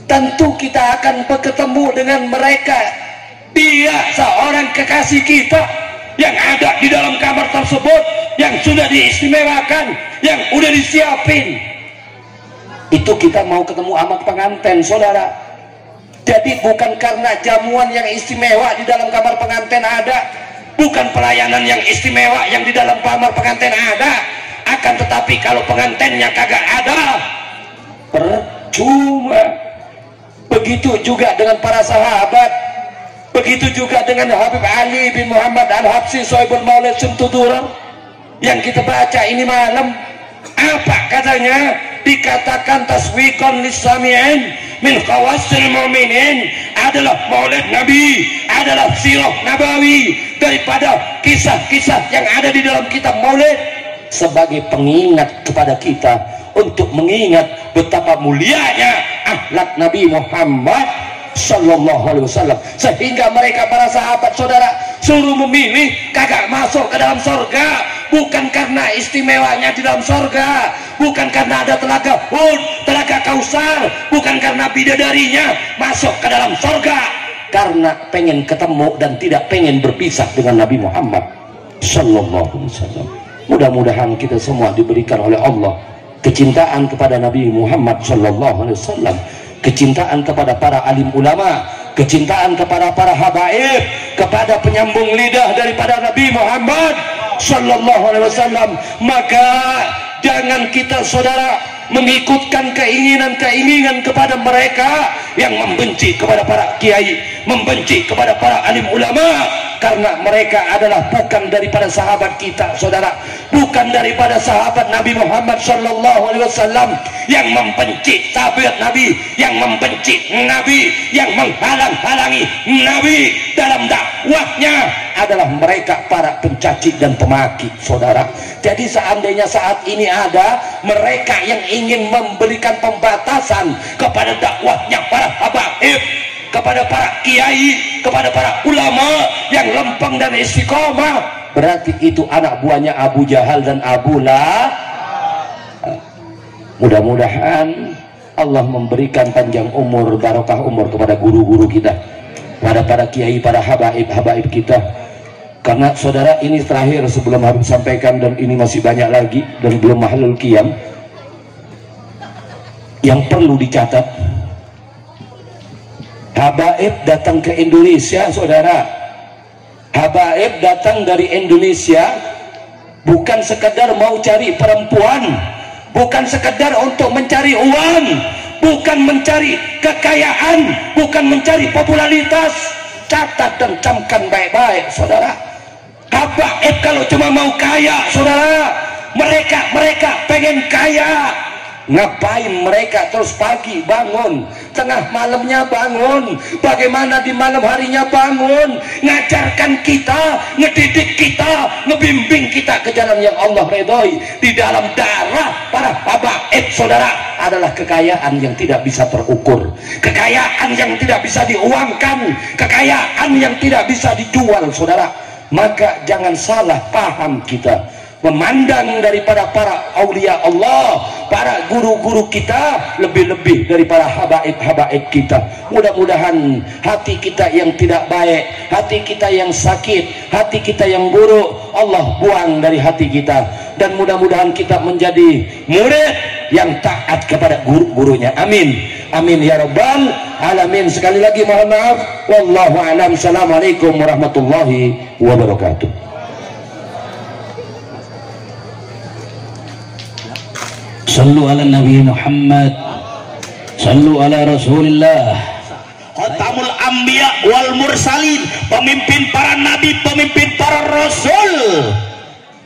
Tentu kita akan bertemu dengan mereka. Dia seorang kekasih kita, yang ada di dalam kamar tersebut, yang sudah diistimewakan, yang udah disiapin. Itu kita mau ketemu sama pengantin, saudara. Jadi bukan karena jamuan yang istimewa di dalam kamar pengantin ada, bukan pelayanan yang istimewa yang di dalam kamar pengantin ada, akan tetapi kalau pengantinnya kagak ada, percuma. Begitu juga dengan para sahabat, begitu juga dengan Habib Ali bin Muhammad Al-Habsyi Sohibul Maulid Sumtudurar yang kita baca ini malam. Apa katanya? Dikatakan taswiqan lis-sami'in min khawasil mu'minin, adalah maulid Nabi, adalah sirah Nabawi, daripada kisah-kisah yang ada di dalam kitab maulid, sebagai pengingat kepada kita untuk mengingat betapa mulianya akhlak Nabi Muhammad Sallallahu Alaihi Wasallam, sehingga mereka para sahabat, saudara, suruh memilih kagak masuk ke dalam surga, bukan karena istimewanya di dalam surga, bukan karena ada telaga Hud, telaga Kausar, bukan karena bidadarinya masuk ke dalam surga, karena pengen ketemu dan tidak pengen berpisah dengan Nabi Muhammad Sallallahu Alaihi Wasallam. Mudah-mudahan kita semua diberikan oleh Allah kecintaan kepada Nabi Muhammad Sallallahu Alaihi Wasallam, kecintaan kepada para alim ulama, kecintaan kepada para habaib, kepada penyambung lidah daripada Nabi Muhammad Sallallahu Alaihi Wasallam. Maka jangan kita, saudara, mengikutkan keinginan-keinginan kepada mereka yang membenci kepada para kiai, membenci kepada para alim ulama, karena mereka adalah bukan daripada sahabat kita, saudara, bukan daripada sahabat Nabi Muhammad Sallallahu Alaihi Wasallam, yang membenci tabiat Nabi, yang membenci Nabi, yang menghalang-halangi Nabi dalam dakwahnya adalah mereka para pencaci dan pemaki, saudara. Jadi seandainya saat ini ada mereka yang ingin memberikan pembatasan kepada dakwahnya para habaib, kepada para kiai, kepada para ulama yang lempeng dan istiqomah, berarti itu anak buahnya Abu Jahal dan Abu Lahab. Mudah-mudahan Allah memberikan panjang umur, barokah umur kepada guru-guru kita, pada para kiai, para habaib kita. Karena saudara, ini terakhir sebelum Habib sampaikan, dan ini masih banyak lagi dan belum mahalul qiyam yang perlu dicatat. Habaib datang ke Indonesia, saudara. Habaib datang dari Indonesia bukan sekedar mau cari perempuan, bukan sekedar untuk mencari uang, bukan mencari kekayaan, bukan mencari popularitas. Catat dan camkan baik-baik, saudara. Habaib kalau cuma mau kaya, saudara, mereka pengen kaya. Ngapain mereka terus pagi bangun, tengah malamnya bangun, bagaimana di malam harinya bangun, ngajarkan kita, ngedidik kita, ngebimbing kita ke jalan yang Allah redhoi. Di dalam darah para habaib, saudara, adalah kekayaan yang tidak bisa terukur, kekayaan yang tidak bisa diuangkan, kekayaan yang tidak bisa dijual, saudara. Maka jangan salah paham kita memandang daripada para aulia Allah, para guru-guru kita, lebih-lebih daripada habaib-habaib kita. Mudah-mudahan hati kita yang tidak baik, hati kita yang sakit, hati kita yang buruk, Allah buang dari hati kita, dan mudah-mudahan kita menjadi murid yang taat kepada guru-gurunya. Amin, amin ya rabbal alamin. Sekali lagi mohon maaf, wallahu a'lam. Assalamualaikum warahmatullahi wabarakatuh.
Sallu ala Nabi Muhammad, sallu ala Rasulillah. Khatamul Anbiya wal Mursalin, pemimpin para nabi, pemimpin para rasul.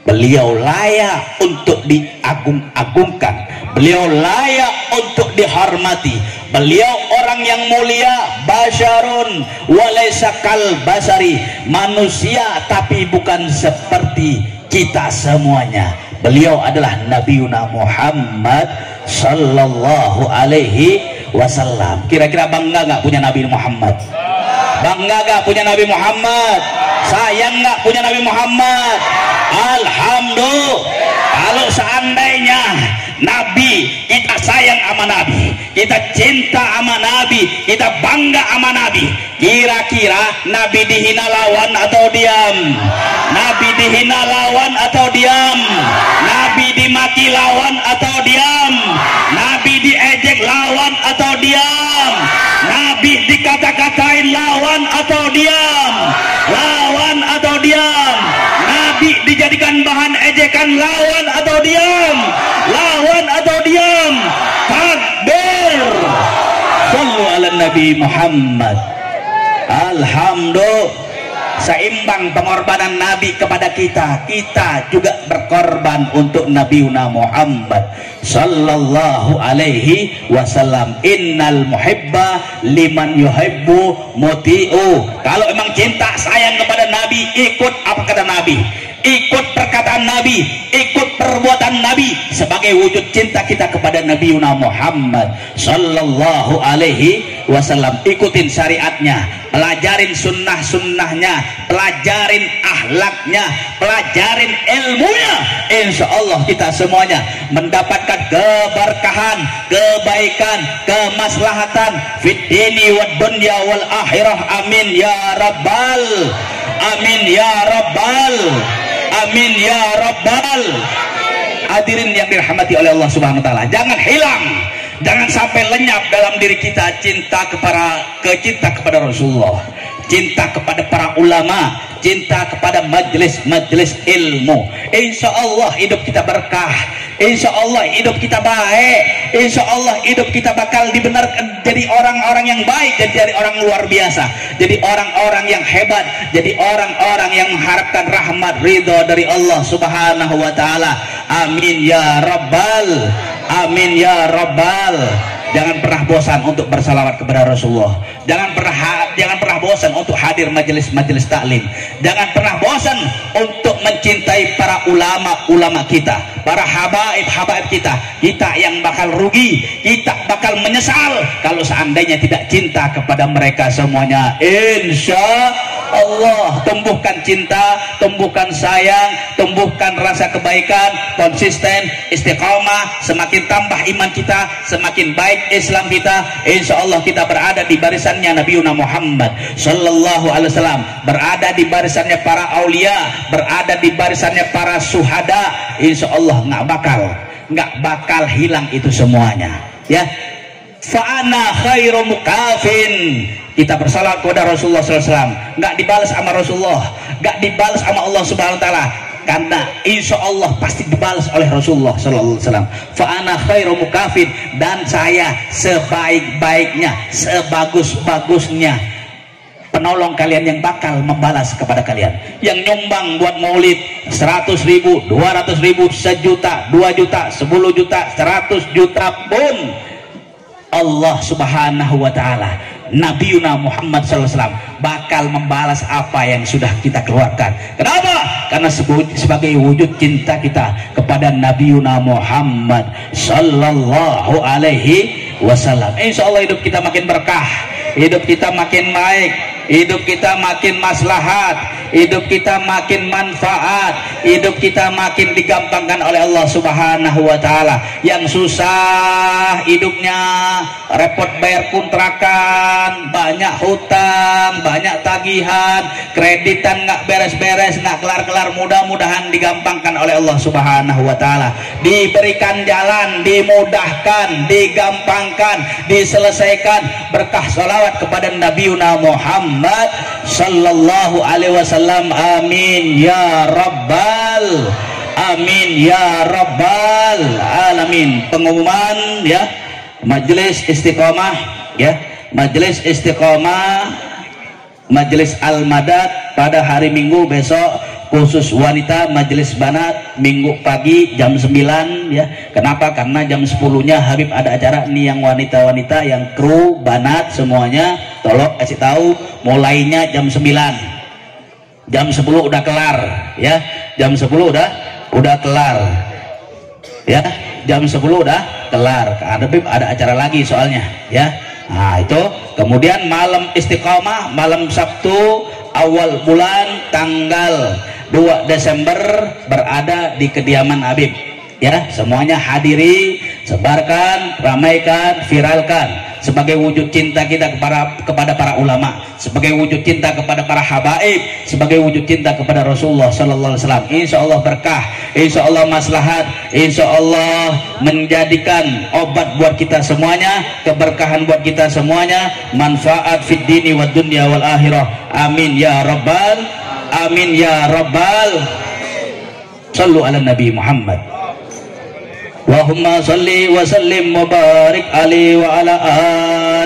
Beliau layak untuk diagung-agungkan, beliau layak untuk dihormati. Beliau orang yang mulia, basyarun walaysa kal basari, manusia tapi bukan seperti kita semuanya. Beliau adalah Nabiuna Muhammad Sallallahu Alaihi Wasallam. Kira-kira bangga nggak punya Nabi Muhammad? Bangga nggak punya Nabi Muhammad? Sayang nggak punya Nabi Muhammad? Alhamdulillah. Kalau seandainya Nabi, kita sayang sama Nabi, kita cinta sama Nabi, kita bangga sama Nabi. Kira-kira Nabi dihina lawan atau diam? Nabi dihina lawan atau diam? Nabi dimaki lawan atau diam? Nabi diejek lawan atau diam? Nabi dikata-katain lawan atau diam? Lawan atau diam? Nabi dijadikan bahan ejekan lawan atau diam? Lawan atau diam? Takbir. Sallu ala Nabi Muhammad. Alhamdulillah. Seimbang pengorbanan Nabi kepada kita, kita juga berkorban untuk Nabi Muhammad sallallahu alaihi wasallam. Innal muhibba liman yuhibbu muti'u. Kalau emang cinta sayang kepada Nabi, ikut apa kata Nabi, ikut perkataan Nabi, ikut perbuatan Nabi sebagai wujud cinta kita kepada Nabi Muhammad sallallahu alaihi wasallam. Ikutin syariatnya, pelajarin sunnah-sunnahnya, pelajarin akhlaknya, pelajarin ilmunya. Insya Allah kita semuanya mendapatkan keberkahan, kebaikan, kemaslahatan fid dini wad dunya wal akhirah. Amin ya rabbal, amin ya rabbal, amin ya rabbal. Hadirin yang dirahmati oleh Allah Subhanahu wa taala, jangan hilang, jangan sampai lenyap dalam diri kita cinta kepada Rasulullah, cinta kepada para ulama, cinta kepada majelis-majelis ilmu. Insya Allah hidup kita berkah, insya Allah hidup kita baik, insya Allah hidup kita bakal dibenarkan jadi orang-orang yang baik, dan jadi orang luar biasa, jadi orang-orang yang hebat, jadi orang-orang yang mengharapkan rahmat ridho dari Allah Subhanahu wa taala. Amin ya rabbal, amin ya rabbal. Jangan pernah bosan untuk bersalawat kepada Rasulullah. Jangan pernah bosan untuk hadir majelis-majelis taklim. Jangan pernah bosan untuk mencintai para ulama-ulama kita, para habaib-habaib kita. Kita yang bakal rugi, kita bakal menyesal kalau seandainya tidak cinta kepada mereka semuanya. Insya Allah, tumbuhkan cinta, tumbuhkan sayang, tumbuhkan rasa kebaikan, konsisten, istiqamah. Semakin tambah iman kita, semakin baik Islam kita. Insya Allah kita berada di barisannya Nabi Muhammad sallallahu alaihi wasallam, berada di barisannya para aulia, berada di barisannya para syuhada. Insya Allah nggak bakal hilang itu semuanya, ya. Fa'ana khairu mukafin. Kita bersalat kepada Rasulullah SAW, nggak dibalas sama Rasulullah, nggak dibalas sama Allah Subhanahu Wa Taala, karena insya Allah pasti dibalas oleh Rasulullah SAW. Fa'ana khairu mukafin, dan saya sebaik-baiknya, sebagus-bagusnya penolong kalian yang bakal membalas kepada kalian. Yang nyumbang buat maulid 100.000, 200.000, 1 juta, 2 juta, 10 juta, 100 juta pun Allah Subhanahu wa taala, Nabi Muhammad SAW bakal membalas apa yang sudah kita keluarkan. Kenapa? Karena sebagai wujud cinta kita kepada Nabi Muhammad sallallahu alaihi wasallam. Insya Allah hidup kita makin berkah, hidup kita makin baik, hidup kita makin maslahat, hidup kita makin manfaat, hidup kita makin digampangkan oleh Allah Subhanahu wa taala. Yang susah hidupnya, repot bayar kontrakan, banyak hutang, banyak tagihan, kreditan nggak beres-beres, nggak kelar-kelar, mudah-mudahan digampangkan oleh Allah Subhanahu wa taala. Diberikan jalan, dimudahkan, digampangkan, diselesaikan berkah salawat kepada Nabi Muhammad sallallahu alaihi wasallam. Amin ya rabbal, amin ya rabbal alamin. Pengumuman, ya, majelis istiqomah, ya, majelis istiqomah, majelis al-madad pada hari Minggu besok, khusus wanita majelis banat Minggu pagi jam 9, ya. Kenapa? Karena jam 10-nya Habib ada acara nih, yang wanita-wanita, yang kru banat semuanya tolong kasih tahu mulainya jam 9. Jam 10 udah kelar, ya. Jam 10 udah kelar. Ya, jam 10 udah kelar. Habib ada acara lagi soalnya, ya. Nah, itu. Kemudian malam istiqomah, malam Sabtu awal bulan tanggal 2 Desember berada di kediaman Habib. Ya, semuanya hadiri, sebarkan, ramaikan, viralkan sebagai wujud cinta kita kepada para ulama, sebagai wujud cinta kepada para habaib, sebagai wujud cinta kepada Rasulullah sallallahu alaihi wasallam. Insyaallah berkah, insyaallah maslahat, insyaallah menjadikan obat buat kita semuanya, keberkahan buat kita semuanya, manfaat fid dini wad dunya wal akhirah. Amin ya rabbal, amin ya rabbal. Sallu ala Nabi Muhammad. Allahumma salli wa sallim wa barik alaihi wa ala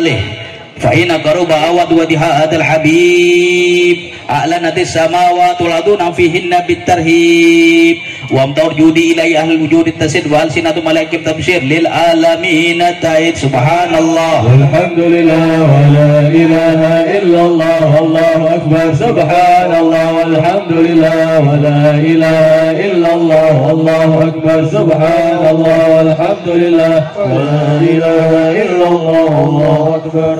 alihi fa inna qaruba awad wa dihadal habib a'lanatis samawati wal aduna fihinna bitarhib wa amtar judi ilai ahli wujud tasid wa alsinatu malaikat tabsyir lil alamin ta'id subhanallah
walhamdulillah wa la ilaha illallah wallahu akbar subhanallah walhamdulillah wa la ilaha illallah wallahu akbar subhanallah walhamdulillah wa la ilaha illallah wallahu akbar.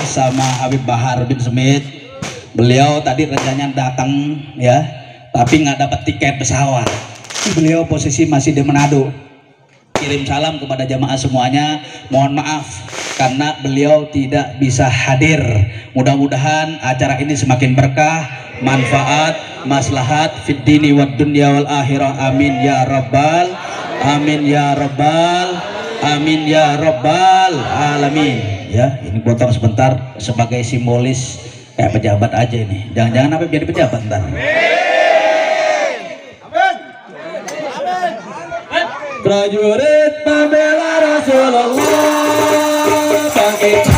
Sama Habib Bahar bin Smith, beliau tadi rencananya datang ya, tapi nggak dapat tiket pesawat. Beliau posisi masih di Manado. Kirim salam kepada jamaah semuanya, mohon maaf karena beliau tidak bisa hadir. Mudah-mudahan acara ini semakin berkah, manfaat, maslahat fid dini wad dunya wal akhirah. Amin ya rabbal, amin ya rabbal, amin ya rabbal alamin. Ya, ini potong sebentar sebagai simbolis kayak pejabat aja ini. Jangan-jangan apa jadi pejabat ntar.
Prajurit pembela Rasulullah, bangkit.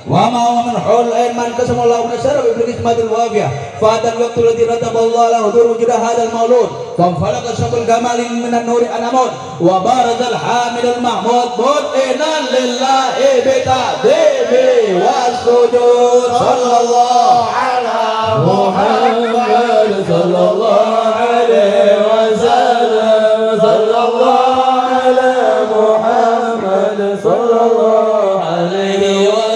وما هو من حول العين من قسم الله من الشر بالحكمة الوافية فهذا الوقت الذي رتب الله له حضور وجود هذا المولود فانفلق شمس الجمال من النور أنمود وبارز الحامد المحمود مذعنا لله بتعظيم والسجود صلى الله على محمد صلى الله عليه وسلم صلى الله على محمد صلى الله عليه وسلم.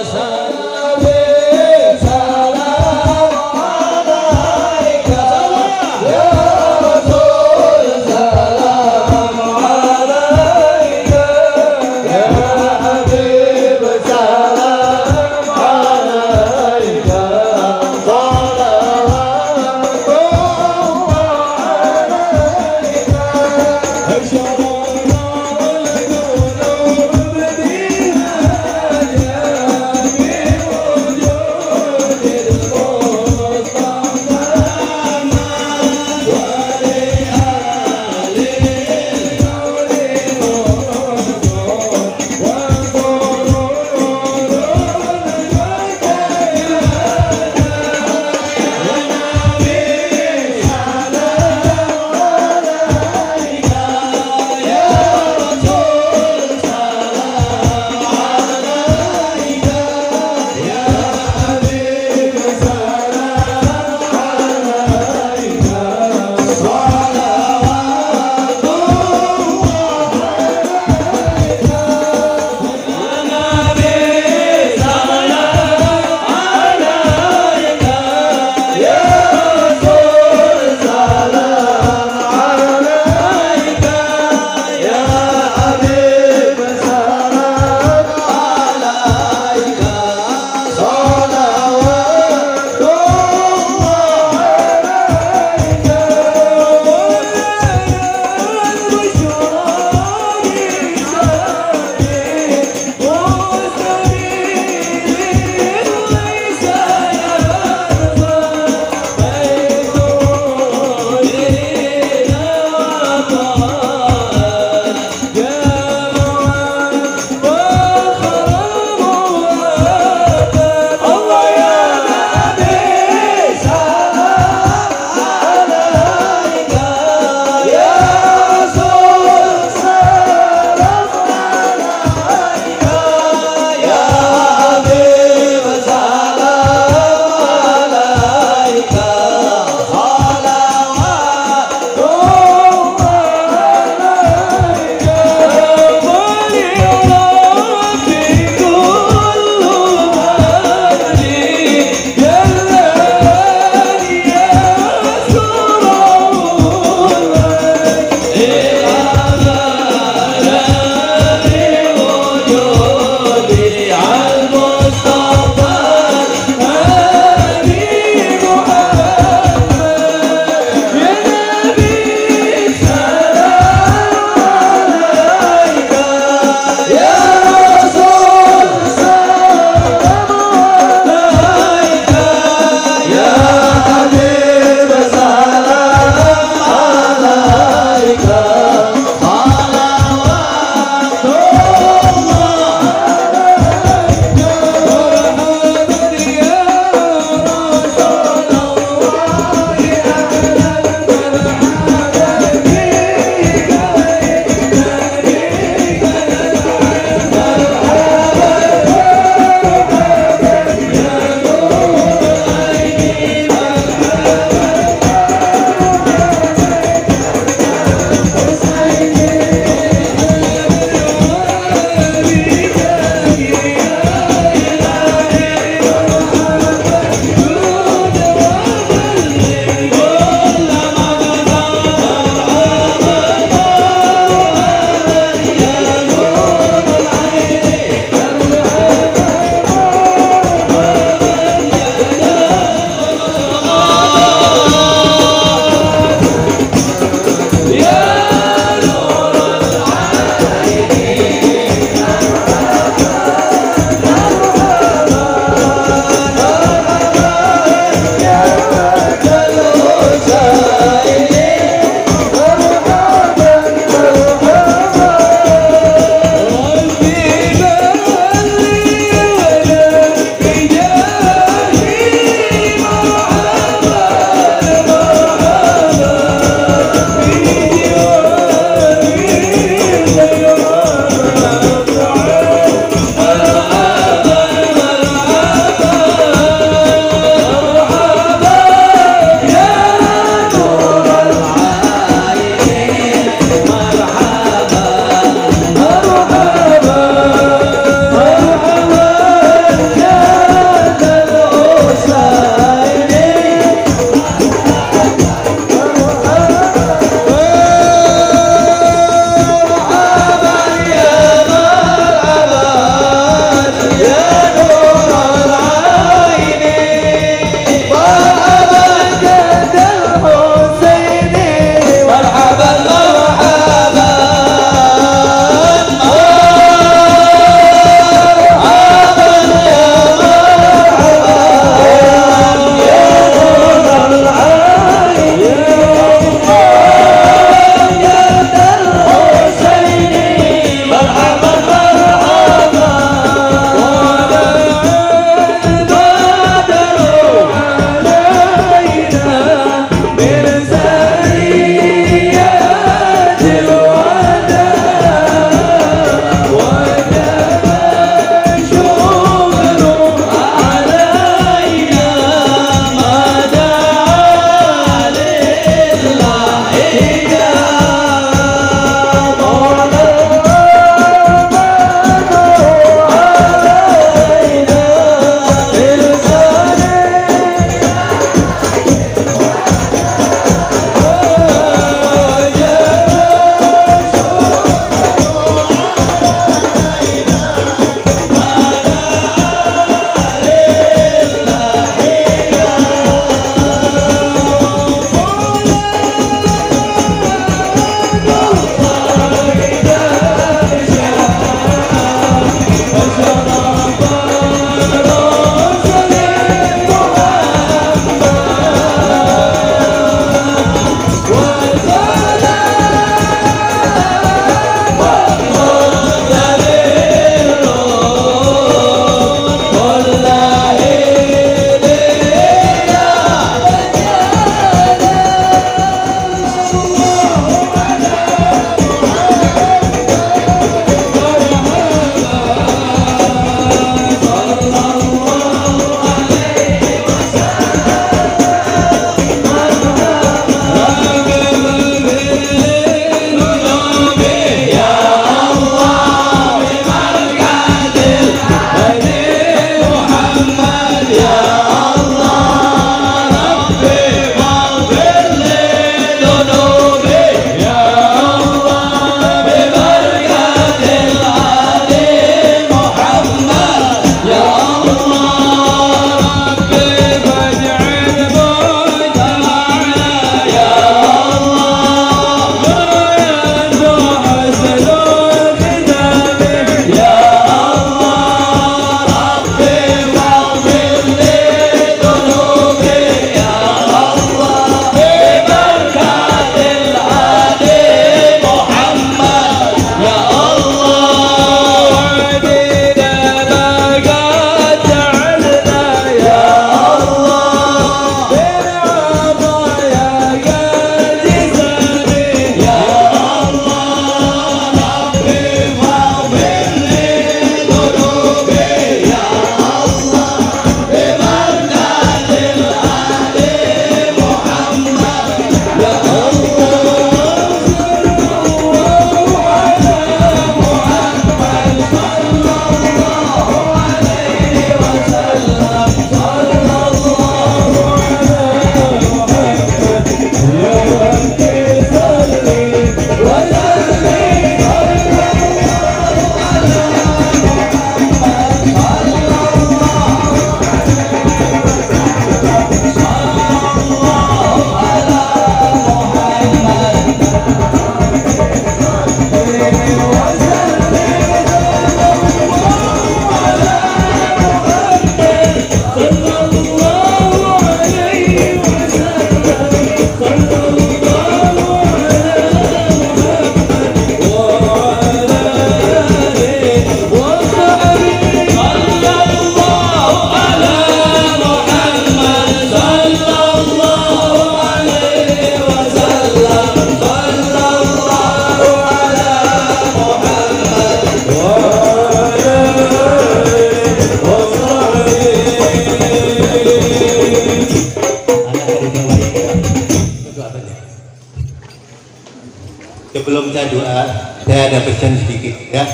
Sebelum saya doa, saya ada pesan sedikit ya.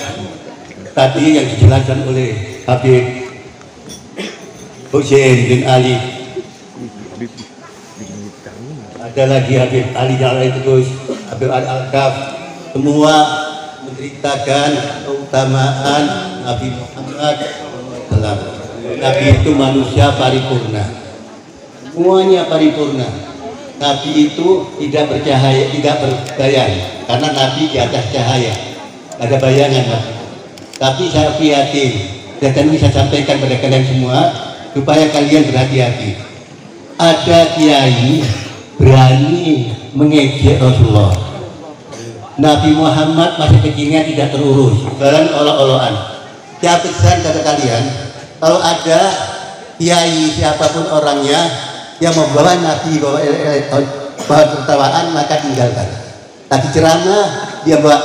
Tadi yang dijelaskan oleh Habib Husain bin Ali, ada lagi Habib Ali Jalal terus, Habib Al-Kaf, semua menceritakan keutamaan Nabi Muhammad SAW. Nabi itu manusia paripurna, semuanya paripurna. Nabi itu tidak bercahaya, tidak berbayang, karena Nabi di atas cahaya, ada bayangan Nabi. Tapi saya yakin, dan bisa sampaikan pada kalian semua, supaya kalian berhati-hati. Ada kiai berani mengejek Rasulullah. Nabi Muhammad masih kecilnya tidak terurus, barang olok-olokan. Saya pesan kepada kalian, kalau ada kiai siapapun orangnya yang membawa Nabi bawa tertawaan, maka tinggalkan. Tapi ceramah dia bawa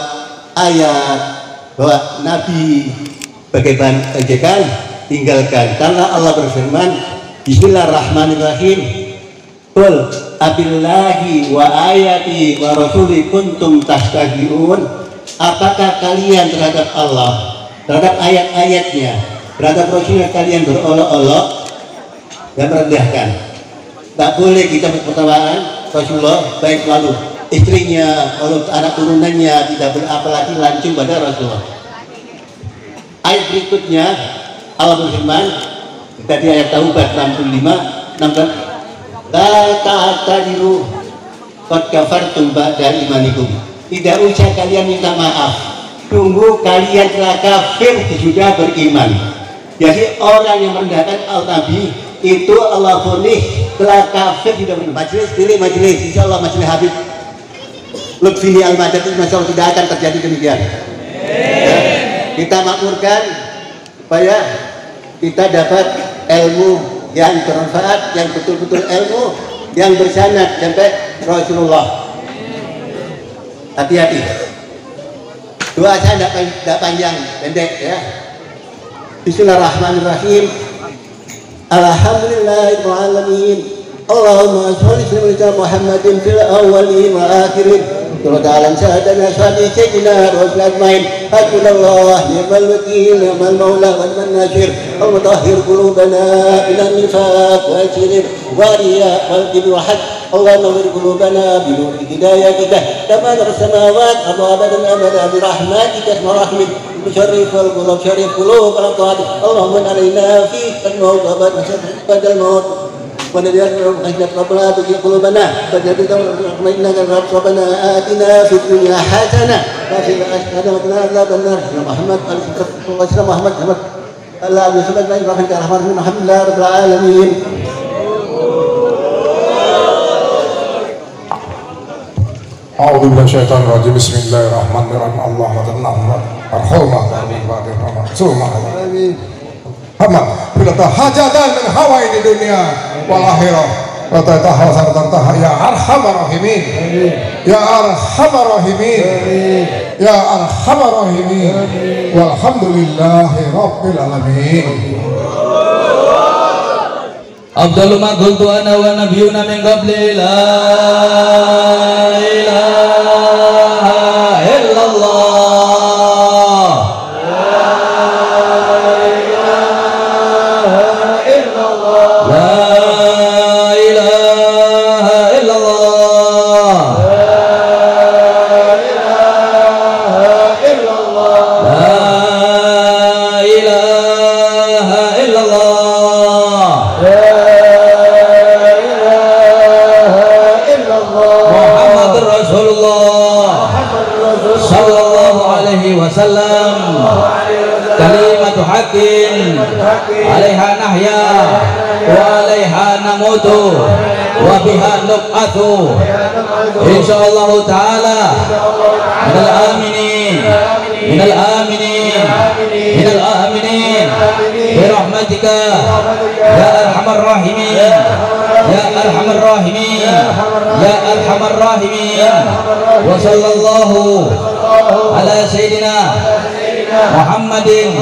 ayat, bawa Nabi bagaimana ejekan, tinggalkan. Karena Allah berfirman, Bismillahirrahmanirrahim, qul abillahi wa ayati wa rasuli kuntum tastahzi'un. Apakah kalian terhadap Allah, terhadap ayat-ayatnya, terhadap Rasulnya kalian berolok-olok dan merendahkan? Tak boleh kita berpertawaan Rasulullah, baik lalu istrinya, lalu anak turunannya, tidak apalagi lancung pada Rasulullah. Ayat berikutnya Allah berfirman, tadi ayat Taubat 65, la ta'tadiru qad kafartum ba'da imanikum. Tidak usah kalian minta maaf, tunggu kalian telah kafir sudah beriman. Jadi orang yang merendahkan Al-Nabi itu Allah vonis telah kafir sudah beriman. Majelis, pilih majelis, insya Allah majelis Habib Lutfi Al-Madad itu insya Allah tidak akan terjadi demikian. Ya, kita makmurkan supaya kita dapat ilmu yang bermanfaat, yang betul-betul ilmu yang bersanad sampai Rasulullah. Hati-hati. Doa saya tidak panjang, pendek ya. Bismillahirrahmanirrahim. Alhamdulillahirabbil alamin. Allahumma shalli ala Muhammadin fil awwalin wa akhirin. Ta'ala sadana sayyidina rasul ajmain. Hasbunallah ni'mal wakeel ni'mal maula wa ni'man nasir. Al-mutahhir qulubana min an-nifaq wa al-shirk wa riya wal kibr wa had. Allah nawwir qulubana bi nur hidayatika. Kama as-samawati abadan abada bi rahmatika wa rahmik. Syarif al-qulub syarif qulub al-qad. Allahumma alaina fi al-maut wa ba'da al-maut. ونجعل ربنا تجي قلوبنا فجعلنا ربنا آتنا في الدنيا حسنة وفي الآخرة وقنا عذاب النار. محمد محمد الله يسلمك رحمك الرحمن الحمد لله رب العالمين.
أعوذ بالله من الشيطان الرجيم. بسم الله الرحمن الرحيم. اللهم تنعم arhamah amin. Hamad bila hajatan min hawaii di dunia wal akhirah wa ta'ala sartan ya arhamar rahimin ya arhamar rahimin ya arhamar rahimin walhamdulillahi rabbil alamin.
Afdalu ma qultu ana wa nabiyyuna min qabli la
Rasulullah sallallahu alaihi wasallam. Kalimatu haqqin 'alaiha nahya wa 'alaiha namutu wa biha nub'atsu. Insyaallah taala minal aminin minal aminin minal aminin bi rahmatika ya arhamar rahimin ya arhamar rahimin ya arhamar rahimin. Wa sallallahu ala sayyidina Muhammadin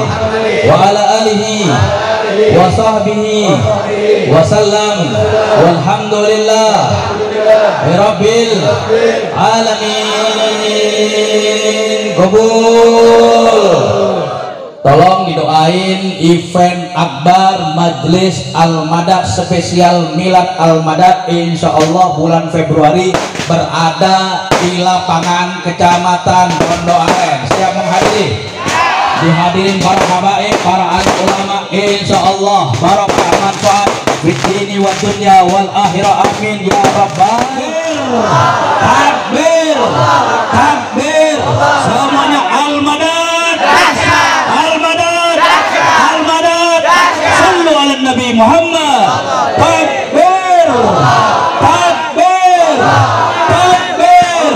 wa ala alihi wa sahbihi wa sallam. Walhamdulillah rabbil alamin. Kabul. Tolong didoain event akbar Majelis Al-Madad spesial Milad Al-Madad insyaallah bulan Februari berada di lapangan Kecamatan Rondo Aren. Siap menghadiri? Dihadirin para habaib, para alim ulama, insyaallah barokah manfaat fid dini wad dunya wal akhirah, amin ya rabbal. Takbir, takbir, semuanya Al-Madad, Al-Madad, Al-Madad, sallu ala Nabi Muhammad. Takbir, takbir, takbir.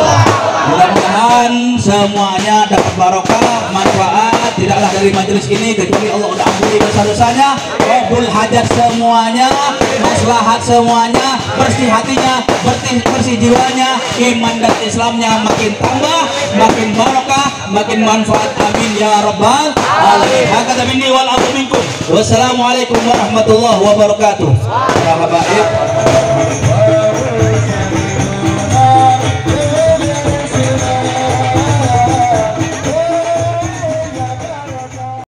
Mudah-mudahan semuanya dapat barokah manfaat, tidaklah dari majelis ini kecuali Allah udah ampuni dosa-dosanya, kabul hajat semuanya, maslahat semuanya, bersih hatinya, bersih jiwanya, iman dan Islamnya makin tambah, makin barokah, makin manfaat, amin ya rabbal alamin. Hakadha minni wal afu minkum. Wassalamualaikum warahmatullahi wabarakatuh. Ya habaib.